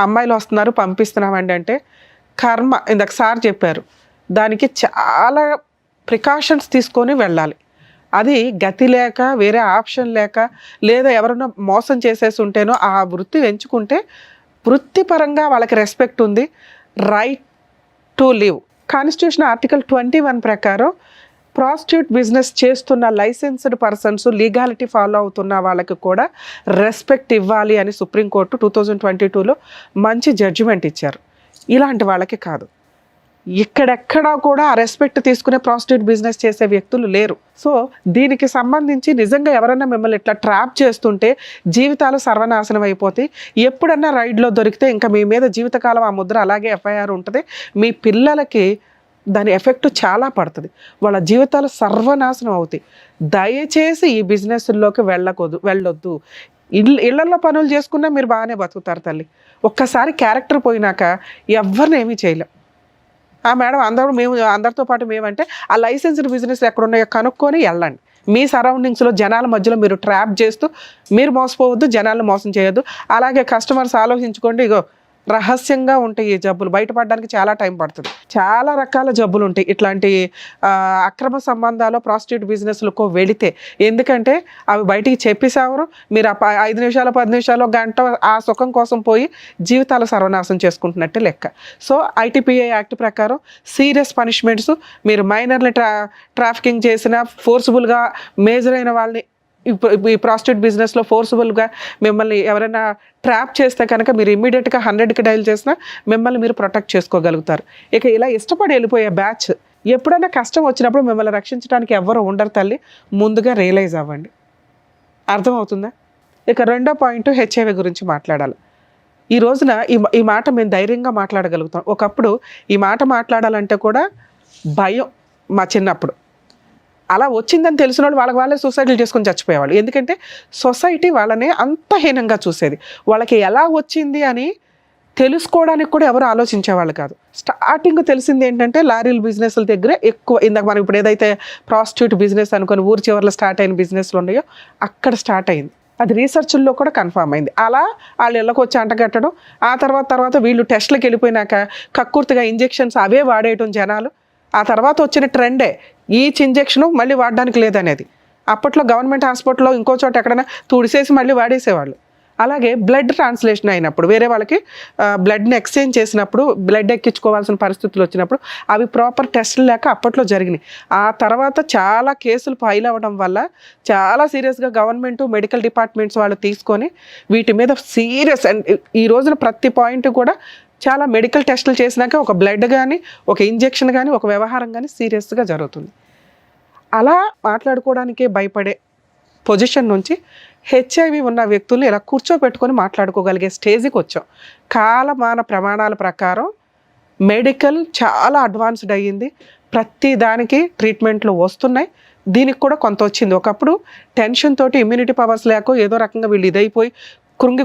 అమ్మాయిలు వస్తున్నారు పంపిస్తున్నామండి అంటే కర్మ. ఇందాక సార్ చెప్పారు, దానికి చాలా ప్రికాషన్స్ తీసుకొని వెళ్ళాలి. అది గతి లేక, వేరే ఆప్షన్ లేక, లేదా ఎవరైనా మోసం చేసేసి ఉంటేనో ఆ వృత్తి ఎంచుకుంటే వృత్తిపరంగా వాళ్ళకి రెస్పెక్ట్ ఉంది. Right to live. Constitution article 21 ప్రకారం ప్రాస్టిట్యూట్ బిజినెస్ చేస్తున్న లైసెన్స్డ్ పర్సన్స్, లీగాలిటీ ఫాలో అవుతున్న వాళ్ళకి కూడా రెస్పెక్ట్ ఇవ్వాలి అని సుప్రీంకోర్టు 2022లో మంచి జడ్జిమెంట్ ఇచ్చారు. ఇలాంటి వాళ్ళకి కాదు, ఇక్కడెక్కడా కూడా ఆ రెస్పెక్ట్ తీసుకునే ప్రాస్టిట్యూట్ బిజినెస్ చేసే వ్యక్తులు లేరు. సో దీనికి సంబంధించి నిజంగా ఎవరైనా మిమ్మల్ని ఇట్లా ట్రాప్ చేస్తుంటే జీవితాలు సర్వనాశనం అయిపోతాయి. ఎప్పుడన్నా రైడ్లో దొరికితే ఇంకా మీ మీద జీవితకాలం ఆ ముద్ర అలాగే ఎఫ్ఐఆర్ ఉంటుంది. మీ పిల్లలకి దాని ఎఫెక్ట్ చాలా పడుతుంది, వాళ్ళ జీవితాలు సర్వనాశనం అవుతాయి. దయచేసి ఈ బిజినెస్లోకి వెళ్ళొద్దు. ఇళ్లలో పనులు చేసుకున్నా మీరు బాగానే బతుకుతారు తల్లి. ఒక్కసారి క్యారెక్టర్ పోయినాక ఎవరిని ఏమీ చేయలేం. మేడం అందరితో పాటు మేమంటే ఆ లైసెన్స్డ్ బిజినెస్ ఎక్కడున్నాయో కనుక్కొని వెళ్ళండి. మీ సరౌండింగ్స్లో జనాల మధ్యలో మీరు ట్రాప్ చేస్తూ మీరు మోసపోవద్దు, జనాలను మోసం చేయొద్దు. అలాగే కస్టమర్స్ ఆలోచించుకోండి, ఇగో రహస్యంగా ఉంటాయి ఈ జబ్బులు, బయటపడడానికి చాలా టైం పడుతుంది. చాలా రకాల జబ్బులు ఉంటాయి ఇట్లాంటి అక్రమ సంబంధాలు ప్రాస్టిట్యూట్ బిజినెస్లకు వెళితే. ఎందుకంటే అవి బయటికి చెప్పేసేవారు, మీరు 5 నిమిషాలు 10 నిమిషాలు గంట ఆ సుఖం కోసం పోయి జీవితాలు సర్వనాశనం చేసుకుంటున్నట్టే లెక్క. సో ఐటీపీఏ యాక్ట్ ప్రకారం సీరియస్ పనిష్మెంట్స్, మీరు మైనర్ని ట్రాఫికింగ్ చేసిన, ఫోర్స్ఫుల్గా మేజర్ అయిన వాళ్ళని ఈ ప్రాస్టిట్యూట్ బిజినెస్లో ఫోర్స్ఫుల్గా మిమ్మల్ని ఎవరైనా ట్రాప్ చేస్తే కనుక మీరు ఇమ్మీడియట్గా 100కి డైల్ చేసినా మిమ్మల్ని మీరు ప్రొటెక్ట్ చేసుకోగలుగుతారు. ఇక ఇలా ఇష్టపడి వెళ్ళిపోయే బ్యాచ్, ఎప్పుడైనా కష్టం వచ్చినప్పుడు మిమ్మల్ని రక్షించడానికి ఎవ్వరు ఉండరు తల్లి. ముందుగా రియలైజ్ అవ్వండి. అర్థమవుతుందా? ఇక 2వ పాయింట్ హెచ్ఐవి గురించి మాట్లాడాలి. ఈ రోజున ఈ మాట మేము ధైర్యంగా మాట్లాడగలుగుతాం. ఒకప్పుడు ఈ మాట మాట్లాడాలంటే కూడా భయం. మా చిన్నప్పుడు అలా వచ్చిందని తెలిసిన వాళ్ళు వాళ్ళే సూసైడ్లు చేసుకొని చచ్చిపోయేవాళ్ళు. ఎందుకంటే సొసైటీ వాళ్ళని అంత హీనంగా చూసేది. వాళ్ళకి ఎలా వచ్చింది అని తెలుసుకోవడానికి కూడా ఎవరు ఆలోచించేవాళ్ళు కాదు. స్టార్టింగ్ తెలిసింది ఏంటంటే లారీల బిజినెస్ల దగ్గర ఎక్కువ. ఇందాక మనం ఇప్పుడు ఏదైతే ప్రాస్టిట్యూట్ బిజినెస్ అనుకుని ఊరి చివరిలో స్టార్ట్ అయిన బిజినెస్లు ఉన్నాయో అక్కడ స్టార్ట్ అయింది. అది రీసెర్చ్ల్లో కూడా కన్ఫర్మ్ అయింది. అలా వాళ్ళు ఇళ్ళకి వచ్చి అంటగట్టడం, ఆ తర్వాత వీళ్ళు టెస్ట్లకు వెళ్ళిపోయినాక కక్కుర్తిగా ఇంజెక్షన్స్ అవే వాడేయటం జనాలు. ఆ తర్వాత వచ్చిన ట్రెండే ఈచ్ ఇంజెక్షను మళ్ళీ వాడడానికి లేదనేది. అప్పట్లో గవర్నమెంట్ హాస్పిటల్లో ఇంకో చోట ఎక్కడైనా తుడిసేసి మళ్ళీ వాడేసేవాళ్ళు. అలాగే బ్లడ్ ట్రాన్స్లేషన్ అయినప్పుడు వేరే వాళ్ళకి బ్లడ్ని ఎక్స్చేంజ్ చేసినప్పుడు బ్లడ్ ఎక్కించుకోవాల్సిన పరిస్థితులు వచ్చినప్పుడు అవి ప్రాపర్ టెస్టులు లేక అప్పట్లో జరిగినాయి. ఆ తర్వాత చాలా కేసులు ఫైల్ అవ్వడం వల్ల చాలా సీరియస్గా గవర్నమెంట్ మెడికల్ డిపార్ట్మెంట్స్ వాళ్ళు తీసుకొని వీటి మీద సీరియస్. అండ్ ఈ రోజున ప్రతి పాయింట్ కూడా చాలా మెడికల్ టెస్టులు చేసినాక ఒక బ్లడ్ కానీ ఒక ఇంజెక్షన్ కానీ ఒక వ్యవహారం కానీ సీరియస్గా జరుగుతుంది. అలా మాట్లాడుకోవడానికే భయపడే పొజిషన్ నుంచి హెచ్ఐవి ఉన్న వ్యక్తులు ఇలా కూర్చోబెట్టుకొని మాట్లాడుకోగలిగే స్టేజ్కి వచ్చాం. కాలమాన ప్రమాణాల ప్రకారం మెడికల్ చాలా అడ్వాన్స్డ్ అయ్యింది. ప్రతి దానికి ట్రీట్మెంట్లు వస్తున్నాయి. దీనికి కూడా కొంత వచ్చింది. ఒకప్పుడు టెన్షన్ తోటి ఇమ్యూనిటీ పవర్స్ లేకో ఏదో రకంగా వీళ్ళు ఇదైపోయి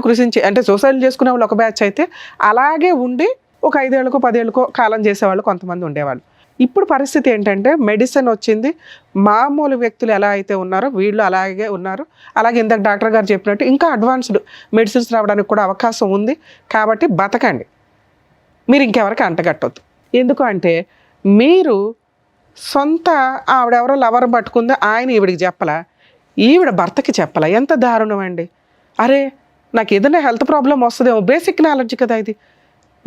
కృషించి అంటే సూసైడ్ చేసుకునే వాళ్ళు ఒక బ్యాచ్ అయితే అలాగే ఉండి ఒక 5 ఏళ్ళకో 10 ఏళ్ళకో కాలం చేసేవాళ్ళు కొంతమంది ఉండేవాళ్ళు. ఇప్పుడు పరిస్థితి ఏంటంటే మెడిసిన్ వచ్చింది. మామూలు వ్యక్తులు ఎలా అయితే ఉన్నారో వీళ్ళు అలాగే ఉన్నారు. అలాగే ఇందాక డాక్టర్ గారు చెప్పినట్టు ఇంకా అడ్వాన్స్డ్ మెడిసిన్స్ రావడానికి కూడా అవకాశం ఉంది. కాబట్టి బతకండి, మీరు ఇంకెవరికి అంటగట్టొద్దు. ఎందుకు అంటే మీరు సొంత ఆవిడెవరో లవర్ పట్టుకుందో ఆయన ఈవిడికి చెప్పలా, ఈవిడ భర్తకి చెప్పలా. ఎంత దారుణం అండి. అరే నాకు ఏదైనా హెల్త్ ప్రాబ్లం వస్తుందేమో, బేసిక్ నాలెడ్జ్ కదా ఇది.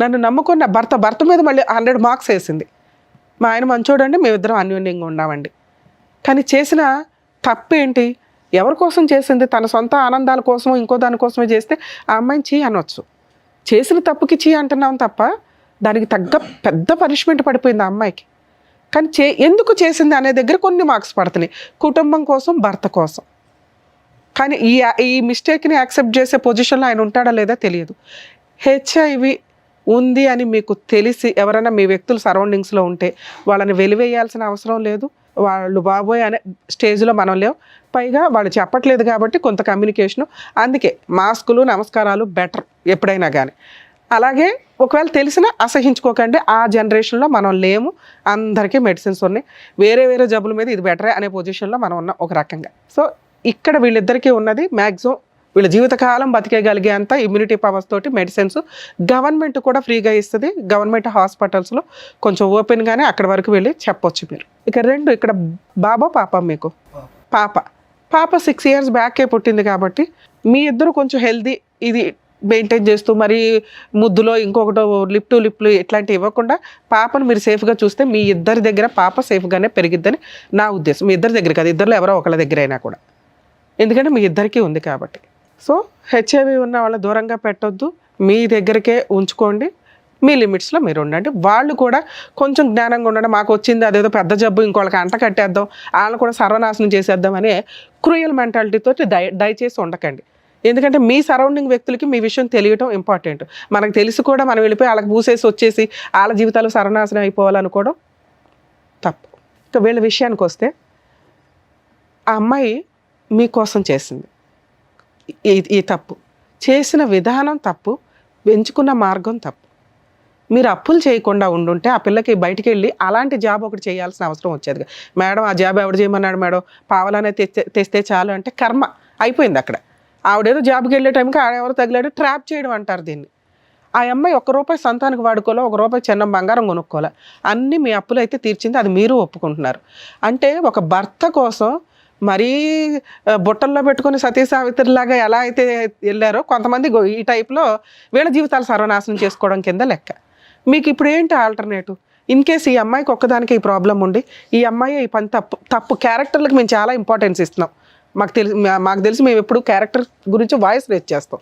నన్ను నమ్ముకున్న భర్త మీద మళ్ళీ 100 మార్క్స్ వేసింది. మా ఆయన మంచోడండి, మేమిద్దరం అన్యోన్యంగా ఉన్నామండి. కానీ చేసిన తప్పేంటి? ఎవరి కోసం చేసింది? తన సొంత ఆనందాల కోసం ఇంకో దానికోసమే చేస్తే ఆ అమ్మాయిని చీ అనొచ్చు. చేసిన తప్పుకి చీ అంటున్నాం తప్ప దానికి తగ్గ పెద్ద పనిష్మెంట్ పడిపోయింది ఆ అమ్మాయికి. కానీ ఎందుకు చేసింది అనే దగ్గర కొన్ని మార్క్స్ పడుతున్నాయి, కుటుంబం కోసం, భర్త కోసం. కానీ ఈ మిస్టేక్ని యాక్సెప్ట్ చేసే పొజిషన్లో ఆయన ఉంటాడా లేదా తెలియదు. హెచ్ఐవి ఉంది అని మీకు తెలిసి ఎవరైనా మీ వ్యక్తులు సరౌండింగ్స్లో ఉంటే వాళ్ళని వెలివేయాల్సిన అవసరం లేదు. వాళ్ళు బాబోయ్ అనే స్టేజ్లో మనం లేవు. పైగా వాళ్ళు చెప్పట్లేదు కాబట్టి కొంత కమ్యూనికేషను. అందుకే మాస్కులు, నమస్కారాలు బెటర్ ఎప్పుడైనా కానీ. అలాగే ఒకవేళ తెలిసినా అసహించుకోకండి. ఆ జనరేషన్లో మనం లేము. అందరికీ మెడిసిన్స్ ఉన్నాయి. వేరే జబ్బుల మీద ఇది బెటరే అనే పొజిషన్లో మనం ఉన్నాం ఒక రకంగా. సో ఇక్కడ వీళ్ళిద్దరికీ ఉన్నది మ్యాక్సిమం వీళ్ళ జీవితకాలం బతికేయగలిగే అంత ఇమ్యూనిటీ పవర్స్ తోటి మెడిసిన్స్ గవర్నమెంట్ కూడా ఫ్రీగా ఇస్తుంది. గవర్నమెంట్ హాస్పిటల్స్లో కొంచెం ఓపెన్గానే అక్కడి వరకు వెళ్ళి చెప్పొచ్చు మీరు. ఇక్కడ బాబా పాప మీకు పాప 6 years బ్యాకే పుట్టింది కాబట్టి మీ ఇద్దరు కొంచెం హెల్దీ ఇది మెయింటైన్ చేస్తూ మరి ముద్దులో ఇంకొకటో లిప్లు ఇట్లాంటివి ఇవ్వకుండా పాపను మీరు సేఫ్గా చూస్తే మీ ఇద్దరి దగ్గర పాప సేఫ్గానే పెరిగిద్దని నా ఉద్దేశం. మీ ఇద్దరి దగ్గర కాదు, ఇద్దరులో ఎవరో ఒకళ్ళ దగ్గర అయినా కూడా. ఎందుకంటే మీ ఇద్దరికీ ఉంది కాబట్టి. సో హెచ్ఐవి ఉన్న వాళ్ళ దూరంగా పెట్టొద్దు, మీ దగ్గరికే ఉంచుకోండి. మీ లిమిట్స్లో మీరు ఉండండి. వాళ్ళు కూడా కొంచెం జ్ఞానంగా ఉండండి. మాకు వచ్చింది అదేదో పెద్ద జబ్బు ఇంకోళ్ళకి అంట కట్టేద్దాం, వాళ్ళని కూడా సర్వనాశనం చేసేద్దాం అనే క్రూయల్ మెంటాలిటీతో దయచేసి ఉండకండి. ఎందుకంటే మీ సరౌండింగ్ వ్యక్తులకి మీ విషయం తెలియటం ఇంపార్టెంట్. మనకు తెలిసి కూడా మనం వెళ్ళిపోయి వాళ్ళకి పూసేసి వచ్చేసి వాళ్ళ జీవితాలు సర్వనాశనం అయిపోవాలనుకోవడం తప్పు. ఇంకా వీళ్ళ విషయానికి వస్తే ఆ అమ్మాయి మీకోసం చేసింది ఈ తప్పు. చేసిన విధానం తప్పు, ఎంచుకున్న మార్గం తప్పు. మీరు అప్పులు చేయకుండా ఉండుంటే ఆ పిల్లకి బయటికి వెళ్ళి అలాంటి జాబ్ ఒకటి చేయాల్సిన అవసరం వచ్చేది. మేడం ఆ జాబ్ ఎవడు చేయమన్నాడు మేడం, పావలానే తెస్తే చాలు అంటే కర్మ అయిపోయింది అక్కడ. ఆవిడేదో జాబ్కి వెళ్ళే టైంకి ఆడెవరు తగిలాడు, ట్రాప్ చేయడం అంటారు దీన్ని. ఆ అమ్మాయి ₹1 సంతానికి వాడుకోలే, ₹1 చిన్న బంగారం కొనుక్కోలే, అన్నీ మీ అప్పులు అయితే తీర్చింది. అది మీరు ఒప్పుకుంటున్నారు. అంటే ఒక భర్త కోసం మరీ బుట్టల్లో పెట్టుకుని సతీ సావిత్రిలాగా ఎలా అయితే వెళ్ళారో కొంతమంది ఈ టైప్లో వీళ్ళ జీవితాలు సర్వనాశనం చేసుకోవడం కింద లెక్క. మీకు ఇప్పుడు ఏంటి ఆల్టర్నేటివ్? ఇన్ కేస్ ఈ అమ్మాయికి ఒక్కదానికి ఈ ప్రాబ్లం ఉండి ఈ అమ్మాయి ఈ పని తప్పు క్యారెక్టర్లకు మేము చాలా ఇంపార్టెన్స్ ఇస్తున్నాం. మాకు తెలిసి మేము ఎప్పుడు క్యారెక్టర్ గురించి వాయిస్ రేజ్ చేస్తాం.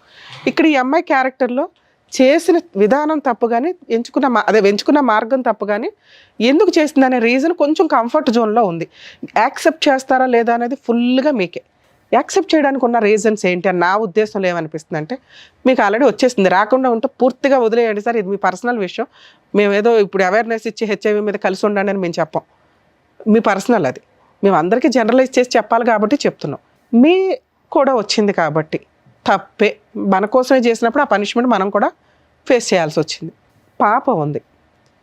ఇక్కడ ఈ అమ్మాయి క్యారెక్టర్లో చేసిన విధానం తప్పు కానీ ఎంచుకున్న మార్గం తప్పు కానీ ఎందుకు చేసింది అనే రీజన్ కొంచెం కంఫర్ట్ జోన్లో ఉంది. యాక్సెప్ట్ చేస్తారా లేదా అనేది ఫుల్గా మీకే. యాక్సెప్ట్ చేయడానికి ఉన్న రీజన్స్ ఏంటి అని నా ఉద్దేశంలో ఏమనిపిస్తుంది అంటే, మీకు ఆల్రెడీ వచ్చేసింది, రాకుండా ఉంటే పూర్తిగా వదిలేయండి సార్, ఇది మీ పర్సనల్ విషయం, మేము ఏదో ఇప్పుడు అవేర్నెస్ ఇచ్చి హెచ్ఐవి మీద కలిసి ఉండండి అని మేము చెప్పాం, మీ పర్సనల్ అది, మేము అందరికీ జనరలైజ్ చేసి చెప్పాలి కాబట్టి చెప్తున్నాం. మీ కూడా వచ్చింది కాబట్టి తప్పే, మన కోసమే చేసినప్పుడు ఆ పనిష్మెంట్ మనం కూడా ఫేస్ చేయాల్సి వచ్చింది. పాప ఉంది,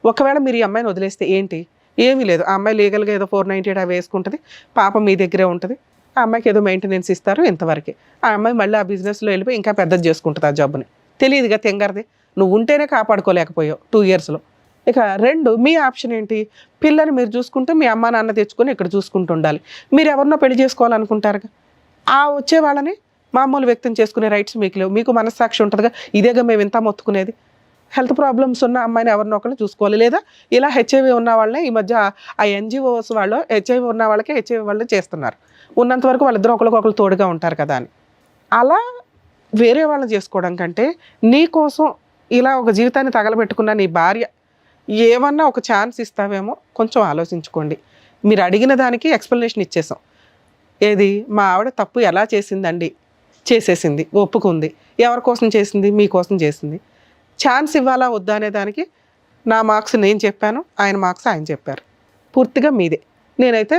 ఒకవేళ మీరు ఈ అమ్మాయిని వదిలేస్తే ఏంటి, ఏమీ లేదు, ఆ అమ్మాయి లీగల్గా ఏదో 498 అవి వేసుకుంటుంది, పాప మీ దగ్గరే ఉంటుంది, ఆ అమ్మాయికి ఏదో మెయింటెనెన్స్ ఇస్తారు ఇంతవరకే, ఆ అమ్మాయి మళ్ళీ ఆ బిజినెస్లో వెళ్ళిపోయి ఇంకా పెద్దది చేసుకుంటుంది ఆ జాబ్ని, తెలియదుగా తెంగరది, నువ్వు ఉంటేనే కాపాడుకోలేకపోయావు 2 yearsలో. ఇక 2, మీ ఆప్షన్ ఏంటి, పిల్లని మీరు చూసుకుంటే మీ అమ్మ నాన్న తెచ్చుకొని ఇక్కడ చూసుకుంటూ ఉండాలి, మీరు ఎవరినో పెళ్లి చేసుకోవాలనుకుంటారుగా, ఆ వచ్చే వాళ్ళని మామూలు వ్యక్తం చేసుకునే రైట్స్ మీకు లేవు, మీకు మనస్సాక్షి ఉంటుందిగా, ఇదేగా మేము ఇంత మొత్తుకునేది, హెల్త్ ప్రాబ్లమ్స్ ఉన్న అమ్మాయిని ఎవరినో ఒకళ్ళు చూసుకోవాలి, లేదా ఇలా హెచ్ఐవి ఉన్న వాళ్ళని ఈ మధ్య ఆ ఎన్జిఓస్ వాళ్ళు హెచ్ఐవి ఉన్న వాళ్ళకి హెచ్ఐవి వాళ్ళు చేస్తున్నారు, ఉన్నంత వరకు వాళ్ళిద్దరూ ఒకరికొకరు తోడుగా ఉంటారు కదా అని. అలా వేరే వాళ్ళని చేసుకోవడం కంటే నీ కోసం ఇలా ఒక జీవితాన్ని తగలబెట్టుకున్న నీ భార్య ఏమన్నా ఒక ఛాన్స్ ఇస్తావేమో కొంచెం ఆలోచించుకోండి. మీరు అడిగిన దానికి ఎక్స్ప్లెనేషన్ ఇచ్చేసాం, ఏది మా ఆవిడ తప్పు ఎలా చేసిందండి, చేసేసింది, ఒప్పుకుంది, ఎవరి కోసం చేసింది, మీకోసం చేసింది, ఛాన్స్ ఇవ్వాలా వద్దా అనే దానికి నా మార్క్స్ నేను చెప్పాను, ఆయన మార్క్స్ ఆయన చెప్పారు, పూర్తిగా మీదే. నేనైతే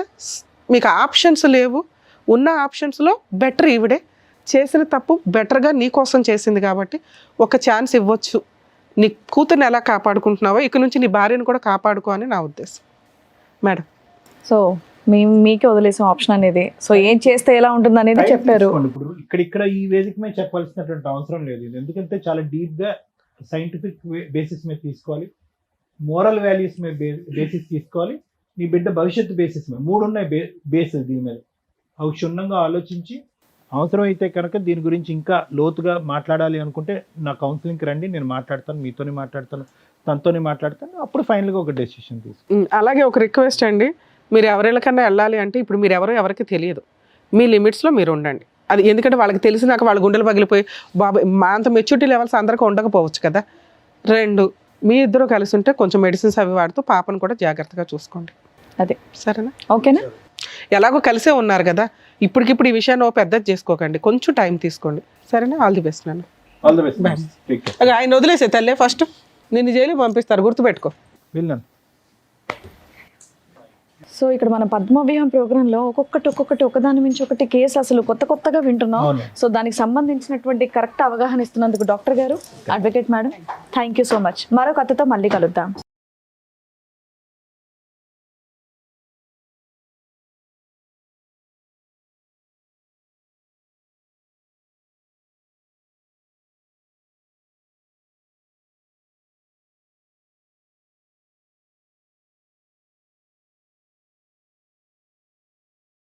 మీకు ఆప్షన్స్ లేవు, ఉన్న ఆప్షన్స్లో బెటర్ ఈవిడే, చేసిన తప్పు బెటర్గా నీ కోసం చేసింది కాబట్టి ఒక ఛాన్స్ ఇవ్వచ్చు, నీ కూతుర్ని ఎలా కాపాడుకుంటున్నావో ఇక నుంచి నీ భార్యను కూడా కాపాడుకో అని నా ఉద్దేశం మేడం. సో మీకే వదిలేసాం ఆప్షన్ అనేది, సో ఏం చేస్తే ఎలా ఉంటుంది అనేది చెప్పారు. ఇప్పుడు ఇక్కడ ఈ వేదిక మీద చెప్పాల్సినటువంటి అవసరం లేదు, ఎందుకంటే చాలా డీప్ గా సైంటిఫిక్ బేసిస్ మీద తీసుకోవాలి, మోరల్ వాల్యూస్ మీద బేసిస్ తీసుకోవాలి, నీ బిడ్డ భవిష్యత్తు బేసిస్ మీద, 3 ఉన్నాయి బేస్ దీని మీద, అవి క్షుణ్ణంగా ఆలోచించి అవసరమైతే కనుక దీని గురించి ఇంకా లోతుగా మాట్లాడాలి అనుకుంటే నా కౌన్సిలింగ్కి రండి, నేను మాట్లాడతాను, మీతోనే మాట్లాడతాను, తనతోనే మాట్లాడతాను, అప్పుడు ఫైనల్గా ఒక డెసిషన్ తీసుకుంటాను. అలాగే ఒక రిక్వెస్ట్ అండి, మీరు ఎవరికన్నా వెళ్ళాలి అంటే ఇప్పుడు మీరు ఎవరికి తెలియదు, మీ లిమిట్స్లో మీరు ఉండండి, అది ఎందుకంటే వాళ్ళకి తెలిసినాక వాళ్ళ గుండెలు పగిలిపోయి బాబా మా అంత మెచ్యూరిటీ లెవెల్స్ అందరికీ ఉండకపోవచ్చు కదా. 2, మీ ఇద్దరు కలిసి ఉంటే కొంచెం మెడిసిన్స్ అవి వాడుతూ పాపను కూడా జాగ్రత్తగా చూసుకోండి, అదే సరేనా? ఓకేనా? ఎలాగో కలిసే ఉన్నారు కదా, ఇప్పటికిప్పుడు ఈ విషయాన్ని పెద్దది చేసుకోకండి, కొంచెం టైం తీసుకోండి, సరేనా? ఆల్ ది బెస్ట్ నాన్న. All the best. ఆయన వదిలేసే తల్లే, ఫస్ట్ నిన్ను జైలు పంపిస్తారు, గుర్తుపెట్టుకో. వెళ్ళాను. సో ఇక్కడ మన పద్మవ్యూహం ప్రోగ్రాంలో ఒక్కొక్కటి ఒకదాని మించి ఒకటి కేసు అసలు కొత్తగా వింటున్నాం. సో దానికి సంబంధించినటువంటి కరెక్ట్ అవగాహన ఇస్తున్నందుకు డాక్టర్ గారు, advocate madam, thank you so much. మరో కథతో మళ్ళీ కలుద్దాం.